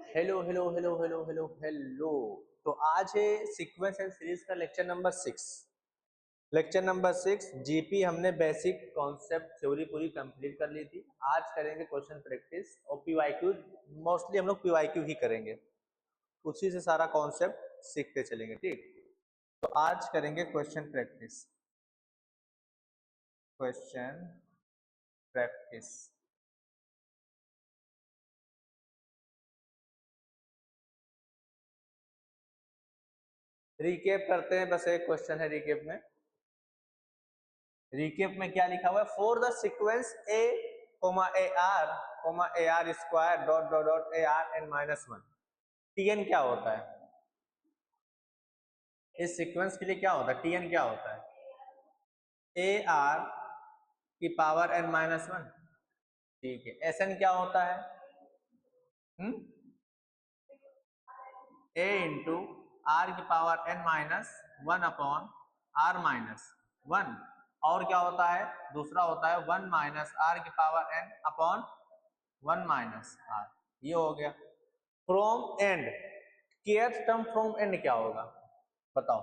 Hello hello hello hello hello hello. तो आज है सीक्वेंस एंड सीरीज का lecture number 6। Lecture number 6 GP हमने बेसिक कॉन्सेप्ट थ्योरी पूरी कंप्लीट कर ली थी। आज करेंगे क्वेश्चन प्रैक्टिस और पीवाईक्यू। मोस्टली हम लोग पीवाईक्यू ही करेंगे, उसी से सारा कॉन्सेप्ट सीखते चलेंगे। ठीक, तो आज करेंगे question practice. Question practice recap करते हैं। बस एक क्वेश्चन है रिकेप में। रिकेप में क्या लिखा हुआ है? For the sequence A are square dot dot dot A R N minus one, TN क्या होता है? इस सीक्वेंस के लिए क्या होता है? टीएन क्या होता है? ए आर की पावर एन माइनस वन। ठीक है, एस एन क्या होता है? ए इंटू आर की power N minus one upon are minus one. और क्या होता है? दूसरा होता है वन माइनस आर की power N upon one minus R. ये हो गया। From end, kth term from end क्या होगा बताओ?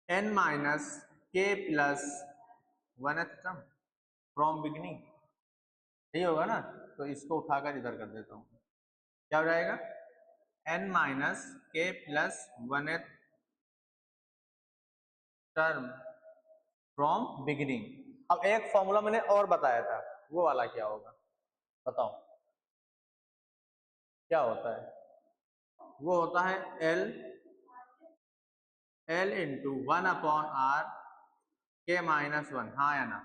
N minus K plus one term from beginning, यही होगा ना? तो इसको उठाकर इधर कर देता हूं, क्या हो जाएगा? N minus K plus one term from beginning. अब एक फॉर्मूला मैंने और बताया था, वो वाला क्या होगा बताओ? क्या होता है? वो होता है L into one upon R K minus one. हाँ या ना?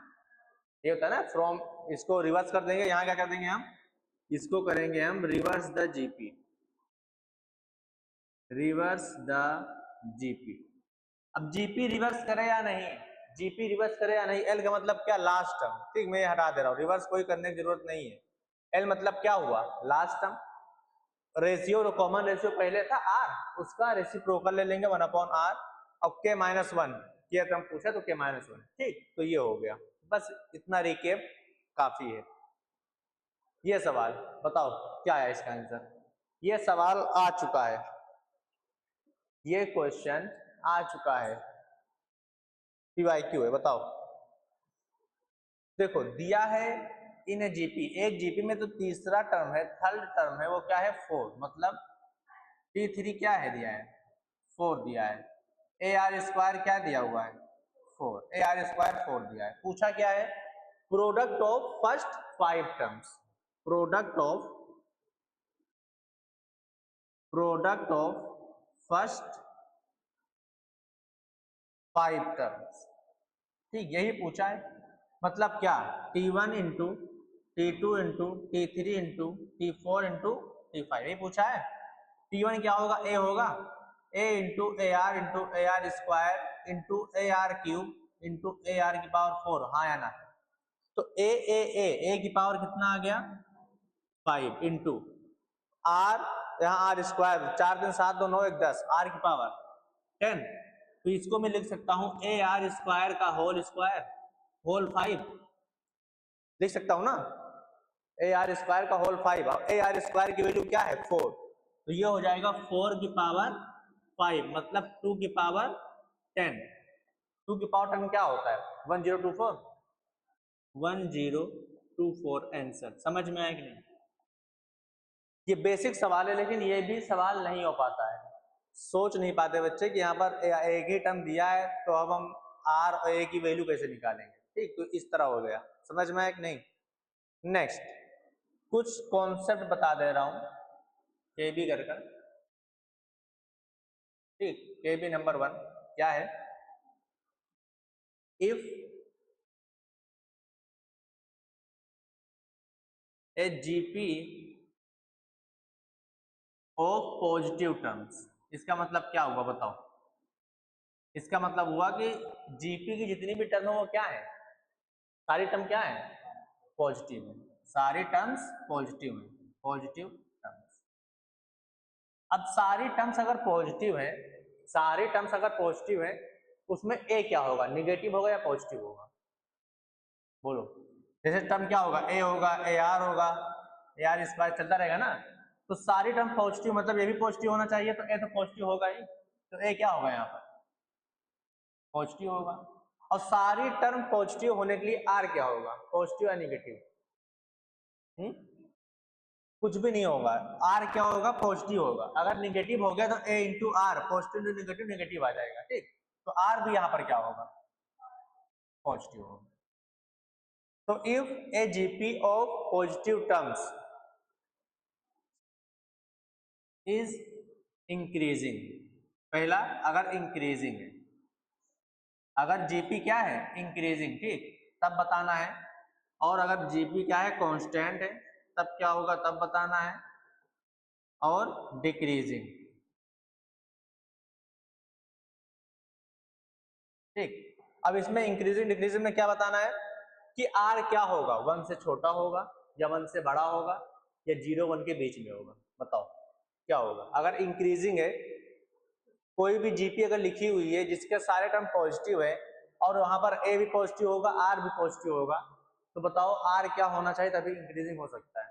ये होता है ना फ्रॉम। इसको रिवर्स कर देंगे, यहाँ क्या कर देंगे हम? इसको करेंगे हम reverse the GP, reverse the GP. अब जीपी रिवर्स करे या नहीं, जीपी रिवर्स करे या नहीं, एल का मतलब क्या? Last term. ठीक, मैं हटा दे रहा हूँ, रिवर्स कोई करने की जरूरत नहीं है। एल मतलब क्या हुआ? Last term. Ratio, common ratio पहले था आर, उसका रेसिप्रोकल ले लेंगे वन अपॉन आर। और के माइनस वन किया हम पूछा तो के माइनस वन। ठीक, तो ये हो गया। बस इतना रिकेप काफी है। ये सवाल बताओ क्या है इसका आंसर? ये सवाल आ चुका है, ये क्वेश्चन आ चुका है, पीवाईक्यू है। बताओ, देखो दिया है इन जीपी, एक जीपी में तो तीसरा टर्म है, थर्ड टर्म है, वो क्या है? फोर। मतलब टी थ्री क्या है दिया है? फोर दिया है। ए आर स्क्वायर क्या दिया हुआ है? Four. A R square four दिया है। पूछा क्या है? Product of first five terms, product of first five terms. ठीक, यही पूछा है। मतलब क्या? T1 into T2 into T3 into T4 into T5, यही पूछा है। T1 क्या होगा? ए होगा, a into A R square into A R cube into A R की पावर फोर। हाँ या ना? तो ए की पावर कितना आ गया? फाइव इंटू आर, यहाँ आर स्क्वायर, चार दिन सात दो नौ एक दस, आर की पावर टेन। तो इसको मैं लिख सकता हूं ए आर स्क्वायर का होल स्क्वायर होल फाइव, लिख सकता हूं ना? ए आर स्क्वायर का whole five. A are square की वैल्यू क्या है? फोर। तो ये हो जाएगा फोर की पावर फाइव, मतलब टू की पावर टेन। टू की पावर टेन क्या होता है? 1024, 1024 आंसर। समझ में आया कि नहीं? ये बेसिक सवाल है, लेकिन ये भी सवाल नहीं हो पाता है। सोच नहीं पाते बच्चे कि यहाँ पर एक ही टर्म दिया है तो अब हम आर और ए की वैल्यू कैसे निकालेंगे। ठीक, तो इस तरह हो गया। समझ में आया कि नहीं? नेक्स्ट कुछ कॉन्सेप्ट बता दे रहा हूं के बी कर। ठीक, के बी नंबर वन क्या है? If a GP of positive terms, इसका मतलब क्या हुआ बताओ? इसका मतलब हुआ कि जीपी की जितनी भी टर्म है वो क्या है? सारी टर्म क्या है? पॉजिटिव है। सारी टर्म्स पॉजिटिव है, पॉजिटिव टर्म्स। अब सारी टर्म्स अगर पॉजिटिव है, सारी टर्म्स अगर पॉजिटिव है, उसमें ए क्या होगा? निगेटिव होगा या पॉजिटिव होगा? बोलो। जैसे टर्म क्या होगा? ए होगा, ए आर होगा, ए आर स्क्वायर चलता रहेगा ना, तो सारी टर्म पॉजिटिव, मतलब ये भी पॉजिटिव होना चाहिए, तो ए तो पॉजिटिव होगा ही, तो ए क्या होगा यहाँ पर पॉजिटिव होगा। और सारी टर्म पॉजिटिव होने के लिए आर क्या होगा, पॉजिटिव या निगेटिव? कुछ भी नहीं होगा, आर क्या होगा पॉजिटिव होगा। अगर निगेटिव हो गया तो a into r, positive to negative negative आ जाएगा, ठीक। तो आर भी यहाँ पर क्या होगा पॉजिटिव होगा। तो if a GP of positive terms is increasing, पहला अगर इंक्रीजिंग है, अगर जीपी क्या है इंक्रीजिंग, ठीक, तब बताना है। और अगर जीपी क्या है कांस्टेंट है, तब क्या होगा तब बताना है। और डिक्रीजिंग, ठीक। अब इसमें इंक्रीजिंग डिक्रीजिंग में क्या बताना है कि आर क्या होगा, 1 से छोटा होगा या 1 से बड़ा होगा या 0 1 के बीच में होगा, बताओ क्या होगा। अगर इंक्रीजिंग है, कोई भी जीपी अगर लिखी हुई है जिसके सारे टर्म पॉजिटिव है और वहां पर ए भी पॉजिटिव होगा आर भी पॉजिटिव होगा, तो बताओ आर क्या होना चाहिए तभी इंक्रीजिंग हो सकता है।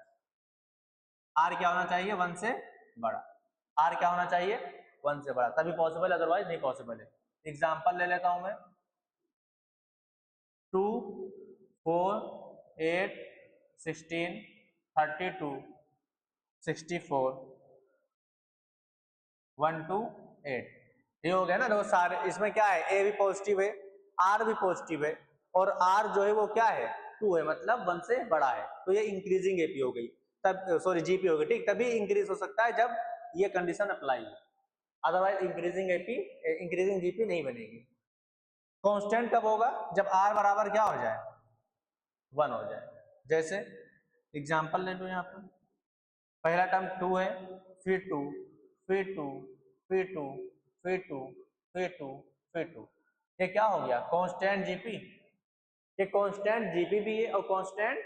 आर क्या होना चाहिए 1 से बड़ा, आर क्या होना चाहिए 1 से बड़ा, तभी पॉसिबल, अदरवाइज नहीं पॉसिबल है। एग्जांपल ले लेता हूं मैं, 2 4 8 16 32 64 1 2 8, ये हो गया ना। देखो सारे इसमें क्या है, ए भी पॉजिटिव है आर भी पॉजिटिव है और आर जो है वो क्या है 2 है, मतलब 1 से बड़ा है, तो ये इंक्रीजिंग एपी हो गई, तब सॉरी जीपी हो गई, ठीक। तभी इंक्रीज हो सकता है जब ये कंडीशन अप्लाई हो, otherwise increasing AP increasing GP नहीं बनेगी। कांस्टेंट कब होगा, जब आर बराबर क्या हो जाए 1 हो जाए। जैसे एग्जांपल ले लो यहाँ पर, पहला टर्म 2 है, फिर 2 फिर 2 फिर 2 फिर 2 फिर 2 फिर 2, ये क्या हो गया कांस्टेंट जीपी। ये कांस्टेंट जीपी भी है और कांस्टेंट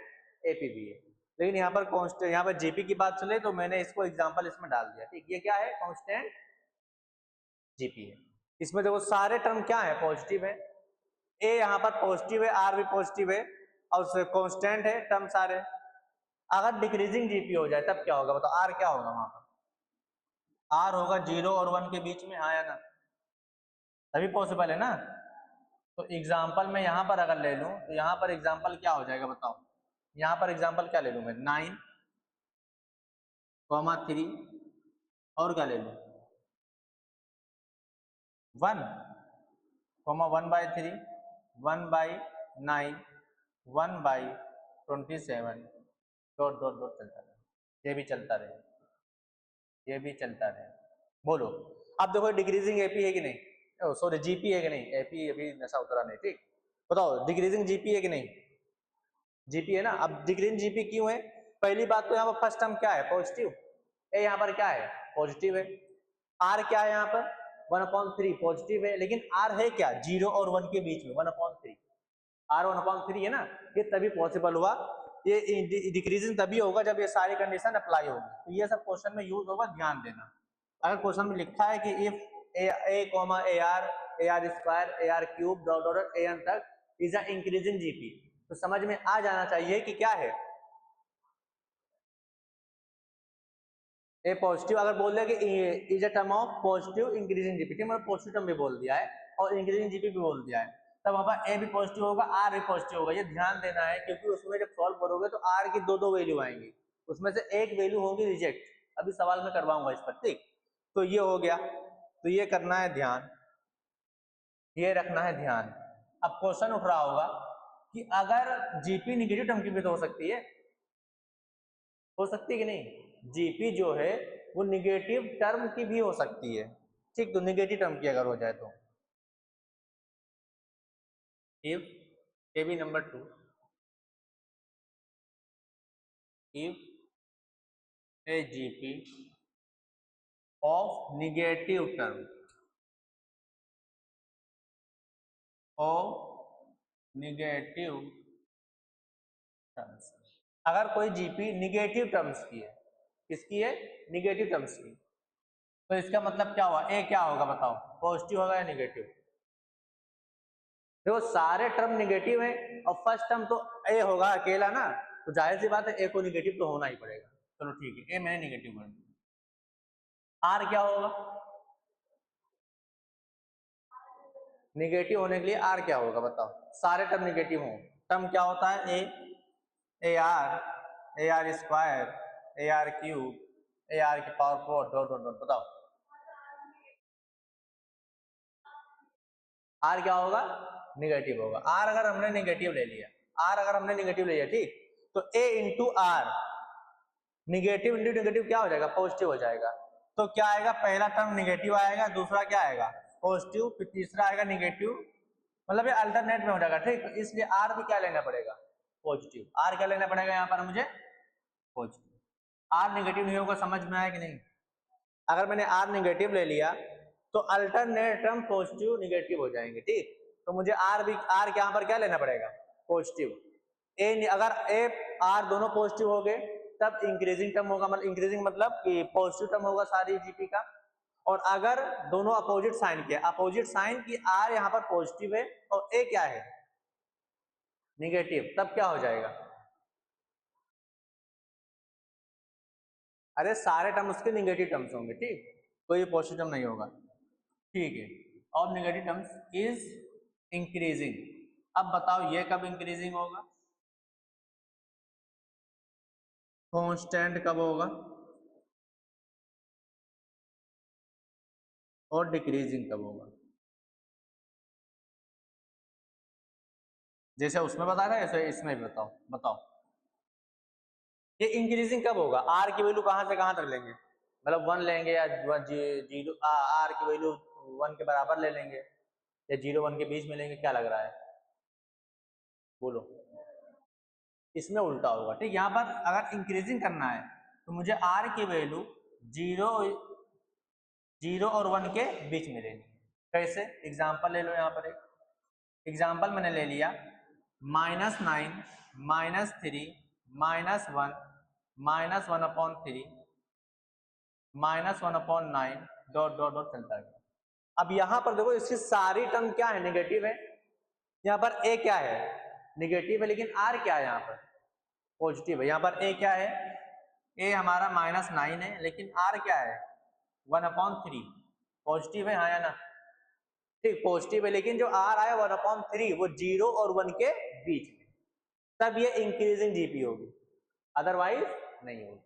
एपी भी है, लेकिन यहाँ पर कांस्टेंट, यहाँ पर जीपी की बात चले तो मैंने इसको एग्जांपल इसमें डाल दिया, ठीक। ये क्या है कांस्टेंट जीपी है। इसमें देखो सारे टर्म क्या है पॉजिटिव है, ए यहाँ पर पॉजिटिव है आर भी पॉजिटिव है और कांस्टेंट है टर्म सारे। अगर डिक्रीजिंग जीपी हो जाए तब क्या होगा बताओ, आर क्या होगा वहां पर, आर होगा 0 और 1 के बीच में, हाँ या ना, तभी पॉसिबल है ना। तो एग्जाम्पल मैं यहाँ पर अगर ले लूं तो यहाँ पर एग्जाम्पल क्या हो जाएगा बताओ, यहाँ पर एग्जाम्पल क्या ले लूं मैं 9 3 और क्या ले लूं 1 1/3 1/9 1/27 डॉट डॉट डॉट चलता रहे, ये भी चलता रहे, ये भी चलता रहे। बोलो अब देखो डिक्रीजिंग एपी है कि नहीं, सॉरी जीपी है कि नहीं, एपी अभी नशा उतरा नहीं, ठीक। बताओ डिक्रीजिंग जीपी है कि नहीं, जीपी है ना। अब डिक्रीजिंग जीपी क्यों है, पहली बात तो यहाँ पर फर्स्ट टर्म क्या है पॉजिटिव, ए यहाँ पर क्या है पॉजिटिव है, आर क्या है यहाँ पर 1/3 पॉजिटिव है, लेकिन आर है क्या 0 और 1 के बीच में 1/3, आर 1/3 है ना, ये तभी पॉसिबल हुआ। ये डिक्रीजिंग तभी होगा जब ये सारी कंडीशन अप्लाई होगी, तो ये सब क्वेश्चन में यूज होगा, ध्यान देना। अगर क्वेश्चन में लिखा है कि if A are square A are cube dot dot A N तक इज अ इंक्रीजिंग जीपी, तो समझ में आ जाना चाहिए कि क्या है ए पॉजिटिव। अगर बोल दिया कि is a term of positive increasing GP, ठीक, मैंने पॉजिटिव टर्म भी बोल दिया है और इंक्रीजिंग जीपी भी बोल दिया है, तब वहां पर ए भी पॉजिटिव होगा आर भी पॉजिटिव होगा, ये ध्यान देना है, क्योंकि उसमें जब सॉल्व करोगे तो आर की दो वैल्यू आएंगी, उसमें से एक वैल्यू होगी रिजेक्ट, अभी सवाल में करवाऊंगा इस पर, ठीक। तो ये हो गया, तो ये करना है ध्यान, ये रखना है ध्यान। अब क्वेश्चन उठ रहा होगा कि अगर जीपी निगेटिव टर्म की भी तो हो सकती है, हो सकती है कि नहीं, जीपी जो है वो निगेटिव टर्म की भी हो सकती है, ठीक। तो निगेटिव टर्म की अगर हो जाए तो if A B number 2 if a GP of negative term of negative terms, अगर कोई जीपी निगेटिव टर्म्स की है, किसकी है निगेटिव टर्म्स की, तो इसका मतलब क्या हुआ, ए क्या होगा बताओ पॉजिटिव होगा या निगेटिव। देखो सारे टर्म निगेटिव है और फर्स्ट टर्म तो ए होगा अकेला ना, तो जाहिर सी बात है ए को निगेटिव तो होना ही पड़ेगा। चलो ठीक है, ए मैंने निगेटिव कर दिया। आर क्या होगा, निगेटिव होने के लिए आर क्या होगा बताओ, सारे टर्म निगेटिव हों। टर्म क्या होता है, A are square, A are cube, A R की पावर 4 डॉट डॉट डॉट, बताओ आर क्या होगा, निगेटिव होगा। आर अगर हमने निगेटिव ले लिया, आर अगर हमने निगेटिव ले लिया, ठीक, तो a into r, negative into negative क्या हो जाएगा, पॉजिटिव हो जाएगा। तो क्या आएगा, पहला टर्म निगेटिव आएगा, दूसरा क्या आएगा, पॉजिटिव, फिर तीसरा आएगा निगेटिव, मतलब ये अल्टरनेट में हो जाएगा, ठीक। तो इसलिए आर भी क्या लेना पड़ेगा, पॉजिटिव। आर क्या लेना पड़ेगा यहाँ पर मुझे, पॉजिटिव। आर निगेटिव नहीं होगा, समझ में आया कि नहीं। अगर मैंने आर निगेटिव ले लिया तो अल्टरनेट टर्म पॉजिटिव निगेटिव हो जाएंगे, ठीक। तो मुझे आर यहाँ पर क्या लेना पड़ेगा, पॉजिटिव। ए अगर ए आर दोनों पॉजिटिव हो गए तब इंक्रीजिंग टर्म होगा, मतलब इंक्रीजिंग मतलब कि पॉजिटिव टर्म होगा सारी जीपी का। और अगर दोनों अपोजिट साइन के, अपोजिट साइन की आर यहाँ पर पॉजिटिव है और ए क्या है, निगेटिव, तब क्या हो जाएगा, अरे सारे टर्म उसके निगेटिव टर्म्स होंगे, ठीक, कोई पॉजिटिव टर्म नहीं होगा, ठीक है। और निगेटिव टर्म्स इज इंक्रीजिंग। अब बताओ ये कब इंक्रीजिंग होगा, कांस्टेंट कब होगा, और डिक्रीजिंग कब होगा। जैसे उसमें बताया था ऐसे इसमें भी बताओ, बताओ ये इंक्रीजिंग कब होगा। आर की वैल्यू कहां से कहां तक लेंगे, मतलब 1 लेंगे या जीरो, आर की वैल्यू 1 के बराबर ले लेंगे या 0-1 के बीच में लेंगे, क्या लग रहा है, बोलो। इसमें उल्टा होगा, ठीक। यहाँ पर अगर इंक्रीजिंग करना है तो मुझे आर की वैल्यू 0 और 1 के बीच में लेनी है। कैसे, एग्जाम्पल ले लो, यहाँ पर एक एग्जाम्पल मैंने ले लिया, -9 -3 -1 -1/3 -1/9 डॉट डॉट डॉट चलता है। अब यहाँ पर देखो इसकी सारी टर्म क्या है, निगेटिव है। यहाँ पर ए क्या है, निगेटिव है, लेकिन आर क्या है यहाँ पर, पॉजिटिव है। यहाँ पर ए क्या है, ए हमारा -9 है, लेकिन आर क्या है, 1/3, पॉजिटिव है, हाँ या ना, ठीक, पॉजिटिव है। लेकिन जो आर आया 1/3 वो 0 और 1 के बीच में, तब ये इंक्रीजिंग जीपी होगी, अदरवाइज नहीं होगी।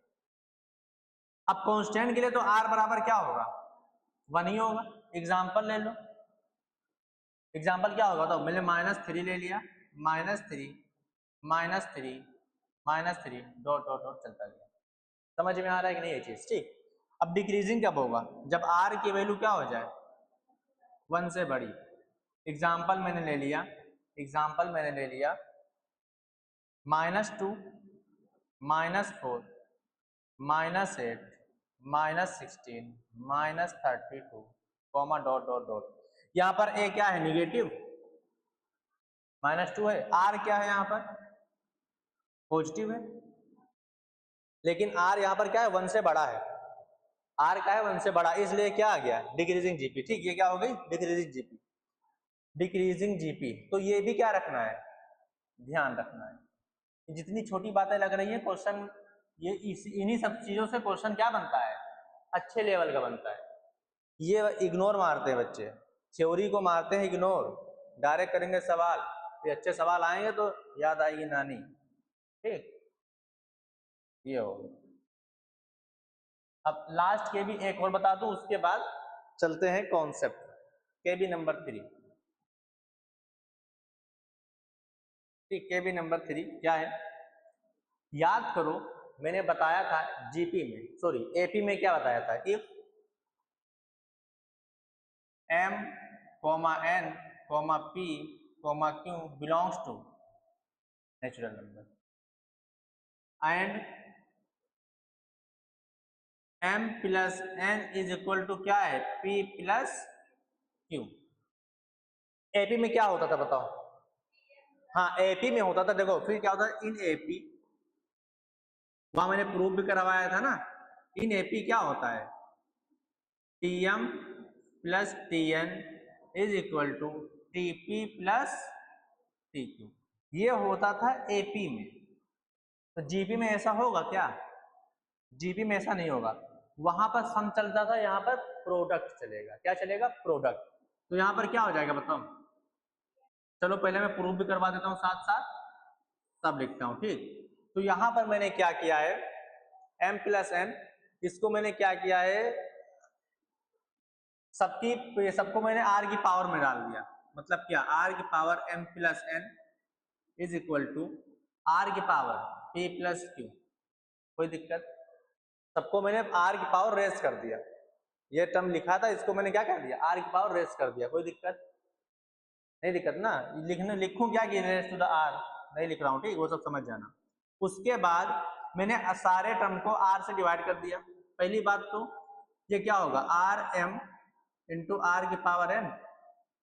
अब कांस्टेंट के लिए तो आर बराबर क्या होगा, 1 ही होगा। एग्जाम्पल ले लो, एग्जाम्पल क्या होगा, तो मैंने -3 ले लिया, -3 -3 डॉट डॉट डॉट चलता गया। समझ में आ रहा है कि नहीं ये चीज, ठीक। अब डिक्रीजिंग कब होगा, जब आर की वैल्यू क्या हो जाए, 1 से बड़ी। एग्जाम्पल मैंने ले लिया, एग्जाम्पल मैंने ले लिया -2 -4 -8 -16 -32 कॉमा डॉट डॉट डॉट। यहाँ पर ए क्या है, निगेटिव, -2 है। आर क्या है यहाँ पर, पॉजिटिव है, लेकिन आर यहाँ पर क्या है, 1 से बड़ा है। आर क्या है, 1 से बड़ा, इसलिए क्या आ गया, डिक्रीजिंग जीपी, ठीक। ये क्या हो गई, डिक्रीजिंग जीपी, डिक्रीजिंग जीपी। तो ये भी क्या रखना है, ध्यान रखना है। जितनी छोटी बातें लग रही है क्वेश्चन, ये इन्हीं सब चीजों से क्वेश्चन क्या बनता है, अच्छे लेवल का बनता है। ये इग्नोर मारते हैं बच्चे, थ्योरी को मारते हैं इग्नोर, डायरेक्ट करेंगे सवाल, ये अच्छे सवाल आएंगे तो याद आएगी नानी, ठीक। ये हो, अब लास्ट के भी एक और बता दूं, उसके बाद चलते हैं कॉन्सेप्ट। के बी नंबर 3, ठीक, के बी नंबर 3 क्या है, याद करो मैंने बताया था जीपी में, सॉरी एपी में क्या बताया था, if m, n, p, q belongs to natural number and m plus n is equal to क्या है, p प्लस q। एपी में क्या होता था बताओ, हाँ एपी में होता था, देखो फिर क्या होता है, इन एपी, वहां मैंने प्रूफ भी करवाया था ना, इन एपी क्या होता है, Tm plus Tn is equal to Tp plus Tq। ये होता था एपी में। तो जीपी में ऐसा होगा क्या? जीपी में ऐसा नहीं होगा, वहां पर सम चलता था, यहाँ पर प्रोडक्ट चलेगा। क्या चलेगा? प्रोडक्ट। तो यहाँ पर क्या हो जाएगा बताओ? चलो पहले मैं प्रूफ भी करवा देता हूँ साथ साथ, तब लिखता हूँ, ठीक। तो यहाँ पर मैंने क्या किया है, m प्लस n, इसको मैंने क्या किया है, सबको मैंने r की पावर में डाल दिया। मतलब क्या? r की power m plus n is equal to r की पावर p प्लस q। कोई दिक्कत? सबको मैंने r की पावर रेस कर दिया। ये टर्म लिखा था, इसको मैंने क्या कर दिया? r की पावर रेस कर दिया। कोई दिक्कत? नहीं दिक्कत ना? लिखूं क्या कि रेस टू द r? नहीं लिख रहा हूँ, ठीक, वो सब समझ जाना। उसके बाद मैंने सारे टर्म को r से डिवाइड कर दिया। पहली बात तो ये क्या होगा? आर एम इंटू आर की पावर n,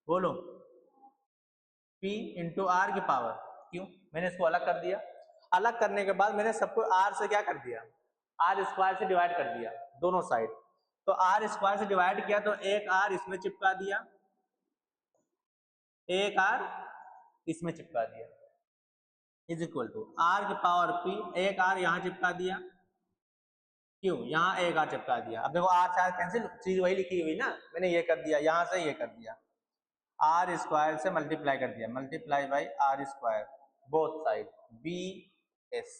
बोलो, p इंटू आर की पावर q। मैंने इसको अलग कर दिया। अलग करने के बाद मैंने सबको r से क्या कर दिया? आर स्क्वायर से डिवाइड कर दिया दोनों साइड। तो आर स्क्वायर से डिवाइड किया तो एक r इसमें चिपका दिया, एक r इसमें चिपका दिया, इज इक्वल टू आर की पावर p, एक r यहाँ चिपका दिया, क्यों? यहाँ एक r चिपका दिया। अब देखो r से कैंसिल, चीज वही लिखी हुई ना, मैंने ये कर दिया, यहाँ से ये कर दिया, आर स्क्वायर से मल्टीप्लाई कर दिया, multiply by R square both side, B S.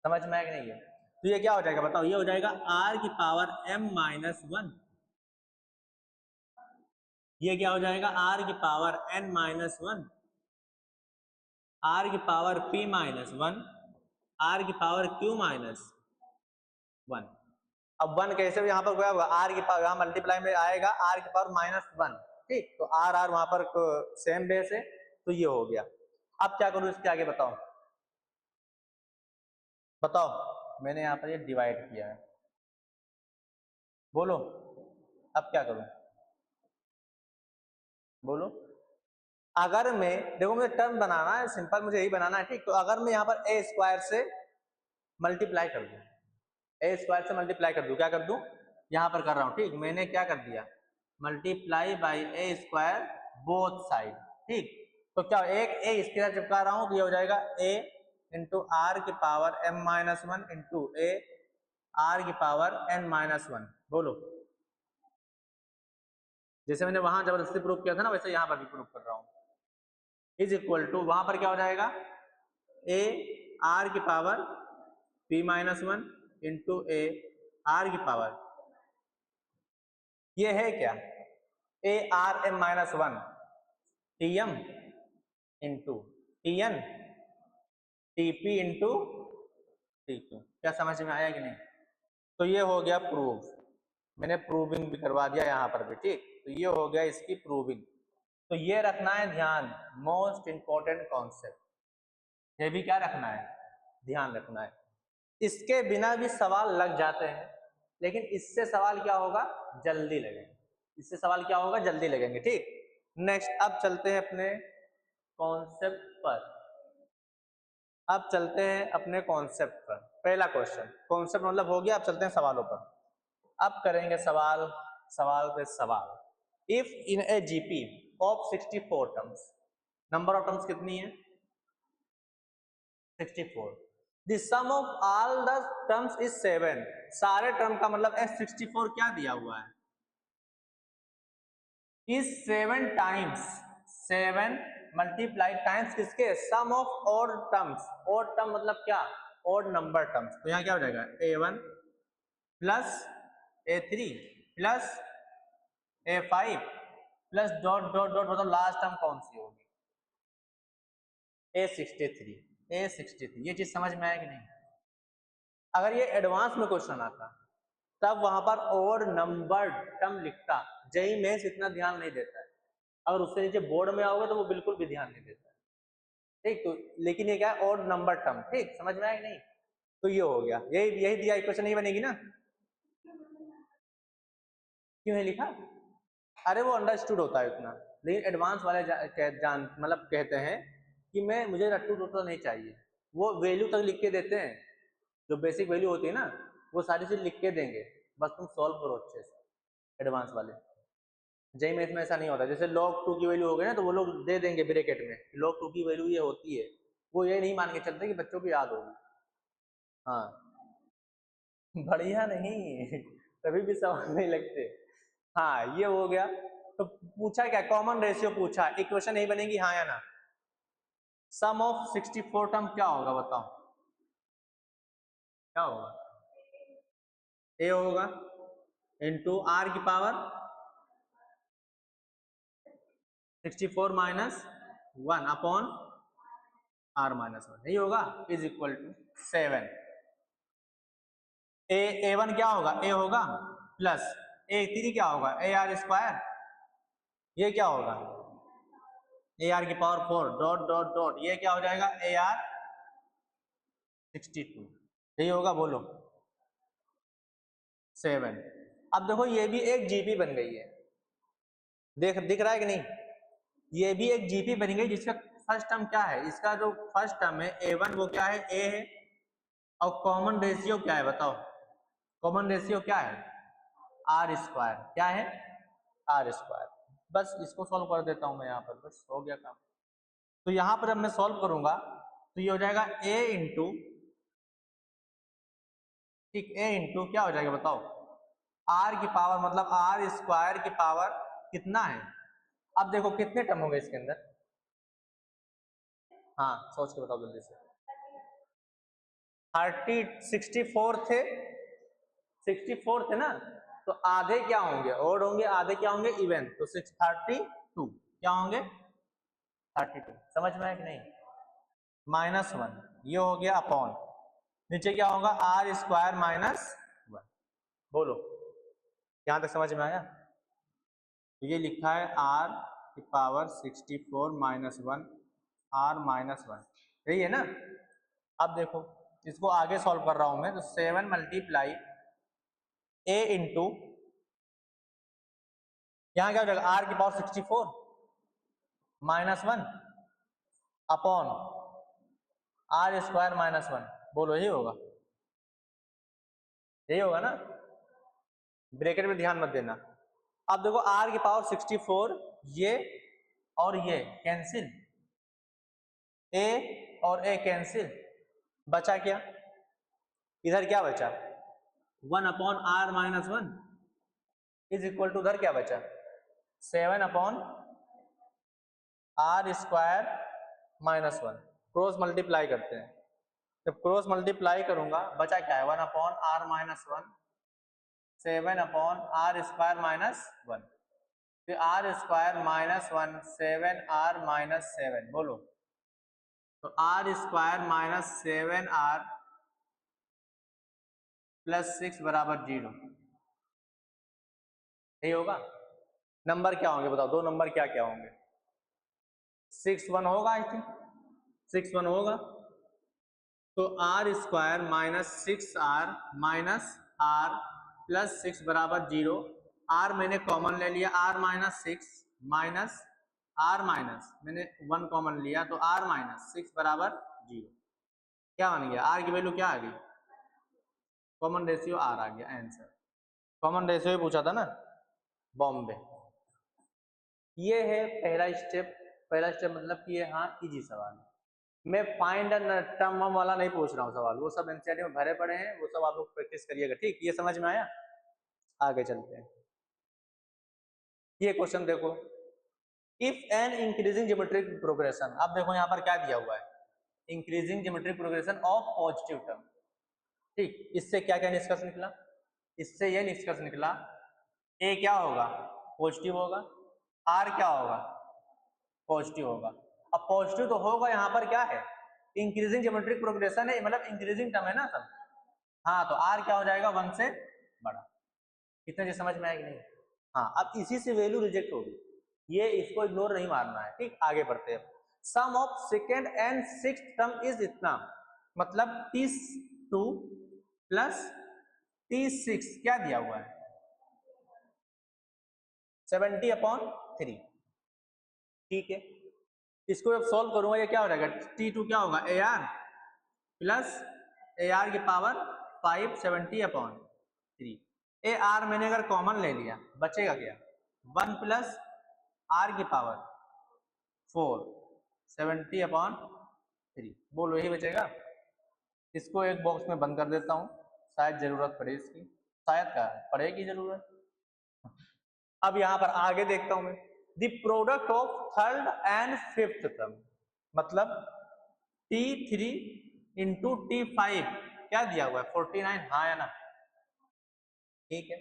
समझ में आया कि नहीं? है तो ये क्या हो जाएगा बताओ? ये हो जाएगा आर की पावर m माइनस 1। ये क्या हो जाएगा? आर की पावर n माइनस 1, आर की पावर p माइनस 1, आर की पावर q माइनस 1। अब 1 कैसे यहाँ पर होगा? आर की पावर यहाँ मल्टीप्लाई में आएगा, आर की पावर माइनस 1, ठीक। तो आर आर वहां पर सेम बेस है, तो ये हो गया। अब क्या करूं इसके आगे बताओ? बताओ, मैंने यहाँ पर ये डिवाइड किया है, बोलो अब क्या करूं? बोलो। अगर मैं, देखो मुझे टर्म बनाना है, सिंपल मुझे यही बनाना है, ठीक। तो अगर मैं यहाँ पर ए स्क्वायर से मल्टीप्लाई कर दूं, ए स्क्वायर से मल्टीप्लाई कर दूं, क्या कर दूं? यहाँ पर कर रहा हूँ, ठीक। मैंने क्या कर दिया? Multiply by A square both side, ठीक। तो क्या एक ए इसके साथ चिपका रहा हूँ, तो ये हो जाएगा ए इंटू आर की power m minus 1 into A R की पावर n माइनस 1। बोलो। जैसे मैंने वहां जबरदस्ती प्रूव किया था ना, वैसे यहाँ पर भी प्रूव कर रहा हूँ। इज इक्वल टू, वहां पर क्या हो जाएगा? ए आर की power p minus 1 into A R की पावर, ये है क्या? A R M minus 1 T M into T N T P into T Q. क्या समझ में आया कि नहीं? तो ये हो गया प्रूफ, मैंने प्रूविंग भी करवा दिया यहाँ पर भी, ठीक। तो ये हो गया इसकी प्रूविंग। तो ये रखना है ध्यान, मोस्ट इंपॉर्टेंट कॉन्सेप्ट, ये भी क्या रखना है? ध्यान रखना है। इसके बिना भी सवाल लग जाते हैं, लेकिन इससे सवाल क्या होगा? जल्दी लगेंगे। इससे सवाल क्या होगा? जल्दी लगेंगे, ठीक। नेक्स्ट अब चलते हैं अपने कॉन्सेप्ट पर। अब चलते हैं अपने कॉन्सेप्ट पर। पहला क्वेश्चन, कॉन्सेप्ट मतलब हो गया, अब चलते हैं सवालों पर। अब करेंगे सवाल, सवाल पे सवाल। If in a GP of 64 terms, number of terms कितनी है? 64। The sum of all the terms is 7। सारे टर्म का मतलब है 64 क्या दिया हुआ है? इज 7 टाइम्स, 7 मल्टीप्लाई टाइम्स किसके? Sum of odd terms. Odd term मतलब क्या? Odd number terms. तो यहाँ क्या हो जाएगा? a1 plus a3 plus a5 plus dot dot dot, मतलब लास्ट टर्म कौन सी होगी? a63। a63, ये चीज समझ में आया कि नहीं? अगर ये एडवांस में क्वेश्चन आता तब वहां पर और नंबर टर्म लिखता, जेई मेंस इतना ध्यान नहीं देता है। अगर उससे नीचे बोर्ड में आओगे तो वो बिल्कुल भी ध्यान नहीं देता है, ठीक। तो लेकिन ये क्या है? और नंबर टर्म, ठीक। समझ में आया कि नहीं? तो ये हो गया, यही यही दिया, इक्वेशन नहीं बनेगी ना? क्यों है लिखा? अरे वो अंडरस्टूड होता है इतना, लेकिन एडवांस वाले जान मतलब कहते हैं कि मैं, मुझे रट्टू टोटल नहीं चाहिए। वो वैल्यू तक लिख के देते हैं, जो बेसिक वैल्यू होती है ना, वो सारी चीज लिख के देंगे, बस तुम सॉल्व करो अच्छे से। एडवांस वाले जेई मैथ में ऐसा नहीं होता। जैसे log 2 की वैल्यू हो गई ना, तो वो लोग दे देंगे ब्रैकेट में log 2 की वैल्यू ये होती है, वो ये नहीं मान के चलते कि बच्चों को याद होगी। हाँ बढ़िया नहीं तभी भी सवाल नहीं लगते। हाँ ये हो गया। तो पूछा क्या, कॉमन रेशियो पूछा, इक्वेशन नहीं बनेगी हाँ या ना। सम ऑफ 64 टर्म क्या होगा बताओ, क्या होगा? ए होगा इंटू आर की power 64 minus 1 upon are minus 1, यही होगा, is equal to 7। A one क्या होगा, ए होगा प्लस ए थ्री क्या होगा, ए आर स्क्वायर, ये क्या होगा ए आर की पावर 4 डॉट डॉट डॉट, ये क्या हो जाएगा ए आर 62, यही होगा बोलो 7। अब देखो ये भी एक जीपी बन गई है, दिख रहा है कि नहीं, ये भी एक जीपी बन गई जिसका फर्स्ट टर्म क्या है, इसका जो फर्स्ट टर्म है ए वन वो क्या है, ए है, और कॉमन रेशियो क्या है बताओ, कॉमन रेशियो क्या है आर स्क्वायर, क्या है आर स्क्वायर। बस इसको सॉल्व कर देता हूं मैं यहाँ पर, बस हो गया काम। तो यहाँ पर अब मैं सॉल्व करूंगा तो ये हो जाएगा ए इंटू, ठीक ए इंटू क्या हो जाएगा बताओ, आर की पावर मतलब आर स्क्वायर की पावर कितना है। अब देखो कितने टर्म होंगे इसके अंदर, हाँ सोच के बताओ जल्दी से। 64 थे, 64 थे ना, तो आधे क्या होंगे ओड होंगे, आधे क्या होंगे इवन, तो 632 क्या होंगे 32, समझ में है कि नहीं, -1 ये हो गया अपॉन, नीचे क्या होगा आर स्क्वायर -1, बोलो यहां तक समझ में आया। तो ये लिखा है आर की पावर 64 -1 आर -1, यही है ना। अब देखो इसको आगे सॉल्व कर रहा हूं मैं, तो 7 मल्टीप्लाई ए इंटू, यहां क्या हो जाएगा आर की पावर 64 -1 अपॉन आर स्क्वायर -1, बोलो यही होगा, यही होगा ना, ब्रैकेट में ध्यान मत देना। अब देखो आर की पावर 64, ये और ये कैंसिल, ए और ए कैंसिल, बचा क्या, इधर क्या बचा 1 upon R -1 is equal to, उधर क्या बचा 7 upon R square -1, cross multiply करते हैं, जब क्रॉस मल्टीप्लाई करूंगा बचा क्या है 1 upon R -1 7 upon R square -1, फिर आर स्क्वायर -1 7 आर -7, बोलो तो आर स्क्वायर -7 आर +6 बराबर 0, यही होगा। नंबर क्या होंगे बताओ, दो नंबर क्या क्या होंगे, 6 1 होगा, आई थिंक 6 1 होगा, तो आर स्क्वायर -6 आर आर +6 बराबर 0, आर मैंने कॉमन ले लिया, आर -6 माइनस आर माइनस मैंने 1 कॉमन लिया, तो आर -6 बराबर 0, क्या बन गया आर की वैल्यू क्या आ गई, कॉमन रेशियो आर आ गया आंसर। कॉमन रेशियो पूछा था ना बॉम्बे। ये है पहला स्टेप, पहला स्टेप मतलब कि ये हाँ इजी सवाल है, मैं फाइंड एंड टर्म वाला नहीं पूछ रहा हूँ सवाल, वो सब एनसीईआरटी में भरे पड़े हैं, वो सब आप लोग प्रैक्टिस करिएगा, ठीक, ये समझ में आया। आगे चलते हैं, ये क्वेश्चन देखो, if an increasing geometric progression, अब देखो यहाँ पर क्या दिया हुआ है, increasing geometric progression of positive term, ठीक, इससे क्या क्या निष्कर्ष निकला, इससे यह निष्कर्ष निकला ए क्या होगा पॉजिटिव होगा, आर क्या होगा पॉजिटिव होगा। अब पॉजिटिव तो होगा, यहाँ पर क्या है इंक्रीजिंग ज्योमेट्रिक प्रोग्रेशन है, मतलब इंक्रीजिंग टर्म है ना सब, हाँ तो आर क्या हो जाएगा 1 से बड़ा, इतना चीज समझ में आएगी नहीं। हाँ अब इसी से वैल्यू रिजेक्ट होगी, ये इसको इग्नोर नहीं मारना है, ठीक, आगे बढ़ते हैं। Sum of second and sixth term is इतना, मतलब 32 प्लस 36 क्या दिया हुआ है 70/3, ठीक है, इसको जब सॉल्व करूंगा ये क्या हो जाएगा T2 क्या होगा A R plus A R की पावर 5 70/3, ए आर मैंने अगर कॉमन ले लिया बचेगा क्या 1 प्लस आर की पावर 4 70/3, बोलो यही बचेगा, इसको एक बॉक्स में बंद कर देता हूँ, शायद जरूरत पड़े इसकी, शायद क्या पड़ेगी जरूरत। अब यहाँ पर आगे देखता हूँ मैं, the product of third and fifth term, मतलब T3 इंटू T5 क्या दिया हुआ है 49, हाँ या ना, ठीक है।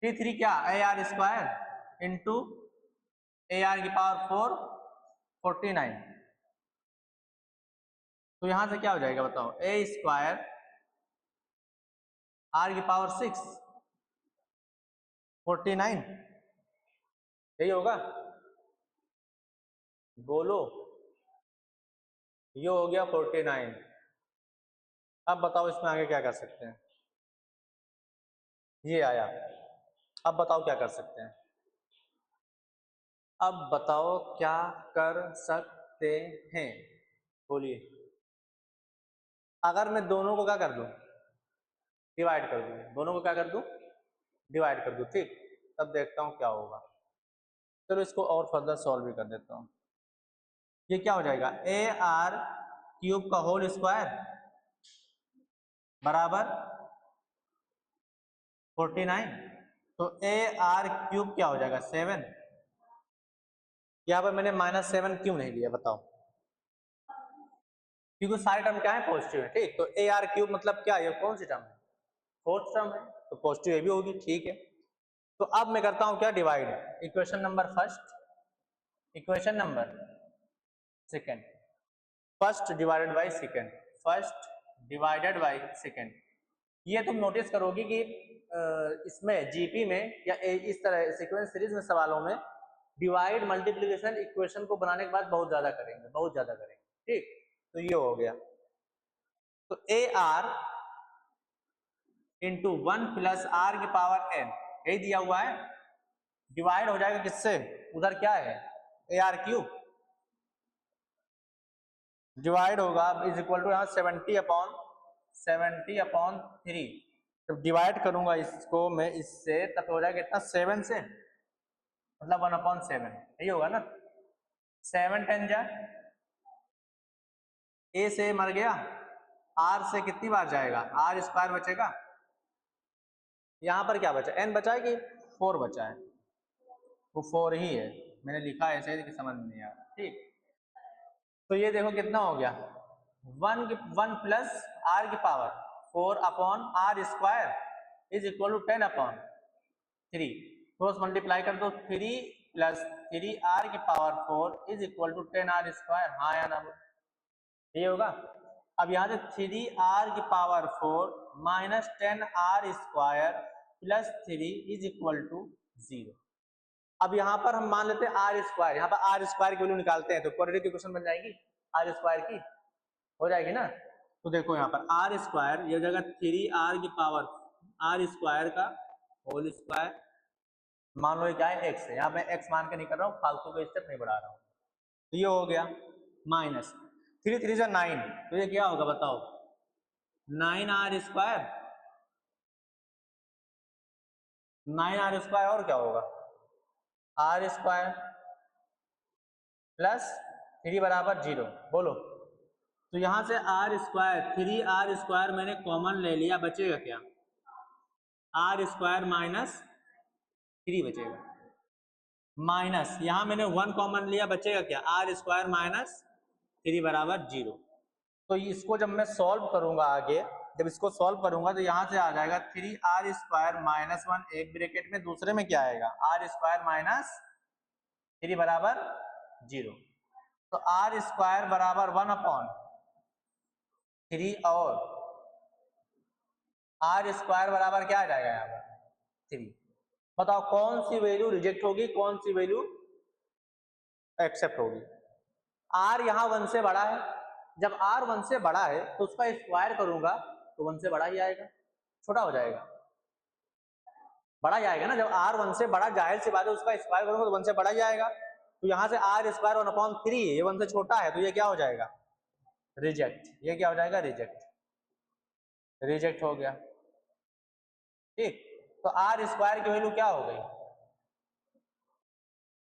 T3 क्या AR स्क्वायर इंटू AR की पावर 4 49, तो यहां से क्या हो जाएगा बताओ, A स्क्वायर R की पावर 6 49, यही होगा, बोलो, ये हो गया 49। अब बताओ इसमें आगे क्या कर सकते हैं, ये आया, अब बताओ क्या कर सकते हैं, अब बताओ क्या कर सकते हैं, बोलिए। अगर मैं दोनों को क्या कर दूं, डिवाइड कर दूं, दोनों को क्या कर दूं, डिवाइड कर दूं, ठीक, तब देखता हूं क्या होगा। चलो इसको और फर्दर सॉल्व भी कर देता हूं। ये क्या हो जाएगा, AR क्यूब का होल स्क्वायर बराबर 49, तो AR क्यूब क्या हो जाएगा 7। यहाँ पर मैंने -7 क्यों नहीं लिया बताओ, क्योंकि सारे टर्म क्या है पॉजिटिव है, ठीक, तो AR क्यूब मतलब क्या, ये कौन सी टर्म है, फोर्थ टर्म है, तो पॉजिटिव ये भी होगी, ठीक है। तो अब मैं करता हूं क्या, divide, equation number first, equation number second, first divided by second, first divided by second. ये तुम नोटिस करोगे कि इसमें जीपी में या इस तरह सीक्वेंस सीरीज में सवालों में डिवाइड मल्टीप्लिकेशन इक्वेशन को बनाने के बाद बहुत ज्यादा करेंगे, बहुत ज्यादा करेंगे, ठीक, तो ये हो गया, तो AR इंटू 1 प्लस R की पावर n, यही दिया हुआ है, डिवाइड हो जाएगा किससे, उधर क्या है AR क्यूब, डिवाइड होगा इज इक्वल टू यहाँ 70/3, जब डिवाइड करूंगा इसको मैं इससे तब हो जाएगा कितना 7 से, मतलब 1/7, यही होगा ना, 7 10 जा, A से मर गया, R से कितनी बार जाएगा, R स्क्वायर बचेगा, यहाँ पर क्या बचा, n बचा है कि 4 बचा है, वो 4 ही है, मैंने लिखा ऐसे ही कि समझ नहीं आ रहा, ठीक। तो ये देखो कितना हो गया, 1 प्लस R की power 4/R square is equal to 10/3, cross multiply कर दो, 3 प्लस 3R की power 4 is equal to 10R square, हाँ या ना, ये होगा। अब यहाँ से 3R की power 4 minus 10R square plus 3 is equal to 0। अब यहाँ पर हम मान लेते हैं R स्क्वायर, यहाँ पर R स्क्वायर की वैल्यू निकालते हैं तो क्वाड्रेटिक इक्वेशन बन जाएगी, R स्क्वायर की हो जाएगी ना। तो देखो यहाँ पर R स्क्वायर, ये हो जाएगा 3R की पावर R स्क्वायर का होल स्क्वायर, मान लो क्या है x है, यहाँ मैं x मान के नहीं कर रहा हूँ, फालतू का स्टेप नहीं बढ़ा रहा हूँ, तो ये हो गया माइनस 3 3 जा 9, तो ये क्या होगा बताओ, 9R स्क्वायर, 9R स्क्वायर और क्या होगा R स्क्वायर प्लस 3 बराबर 0, बोलो। तो यहां से R स्क्वायर 3R स्क्वायर मैंने कॉमन ले लिया, बचेगा क्या, R स्क्वायर माइनस 3 बचेगा, माइनस यहां मैंने 1 कॉमन लिया, बचेगा क्या, R स्क्वायर माइनस 3 बराबर 0। तो इसको जब मैं सॉल्व करूंगा आगे, जब इसको सॉल्व करूंगा तो यहां से आ जाएगा 3R स्क्वायर माइनस 1, एक ब्रैकेट में, दूसरे में क्या आएगा R स्क्वायर माइनस 3 बराबर 0, तो R स्क्वायर बराबर 1/3 और R स्क्वायर बराबर क्या आ जाएगा यहाँ पर 3। बताओ कौन सी वैल्यू रिजेक्ट होगी, कौन सी वैल्यू एक्सेप्ट होगी। R यहाँ 1 से बड़ा है, जब R 1 से बड़ा है तो उसका स्क्वायर करूंगा तो 1 से बड़ा ही आएगा, छोटा हो जाएगा, बड़ा ही आएगा ना, जब R 1 से बड़ा, जाहिर सी बात है उसका स्क्वायर करूंगा तो 1 से बड़ा ही आएगा। तो यहाँ से R स्क्वायर 1/3, ये 1 से छोटा है, तो ये क्या हो जाएगा रिजेक्ट, ये क्या हो जाएगा रिजेक्ट, रिजेक्ट हो गया, ठीक। तो R स्क्वायर की वैल्यू क्या हो गई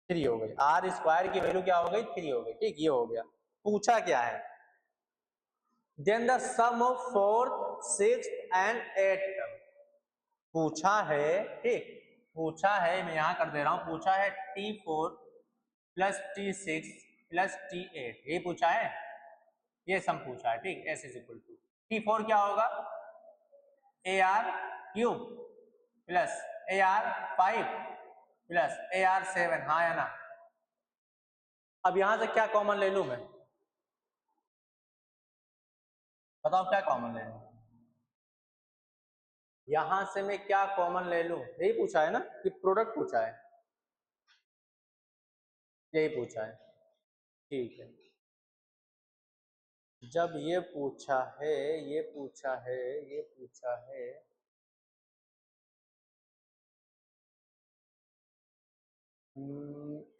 3 हो गई, R स्क्वायर की वैल्यू क्या हो गई 3 हो गई, ठीक, ये हो गया। पूछा क्या है, then the sum of 4th 6th and 8th term पूछा है, ठीक, पूछा है, मैं यहां कर दे रहा हूं, पूछा है T4 plus T6 plus T8, ये पूछा है, ये सम पूछा है, ठीक। S is equal to T4 क्या होगा, AR cube plus AR 5 plus AR 7, हाँ या ना। अब यहां से क्या कॉमन ले लूं मैं, बताओ क्या कॉमन ले लूं, यहां से मैं क्या कॉमन ले लूं, यही पूछा है ना कि प्रोडक्ट पूछा है, यही पूछा है, ठीक है। जब ये पूछा है, ये पूछा है, ये पूछा है,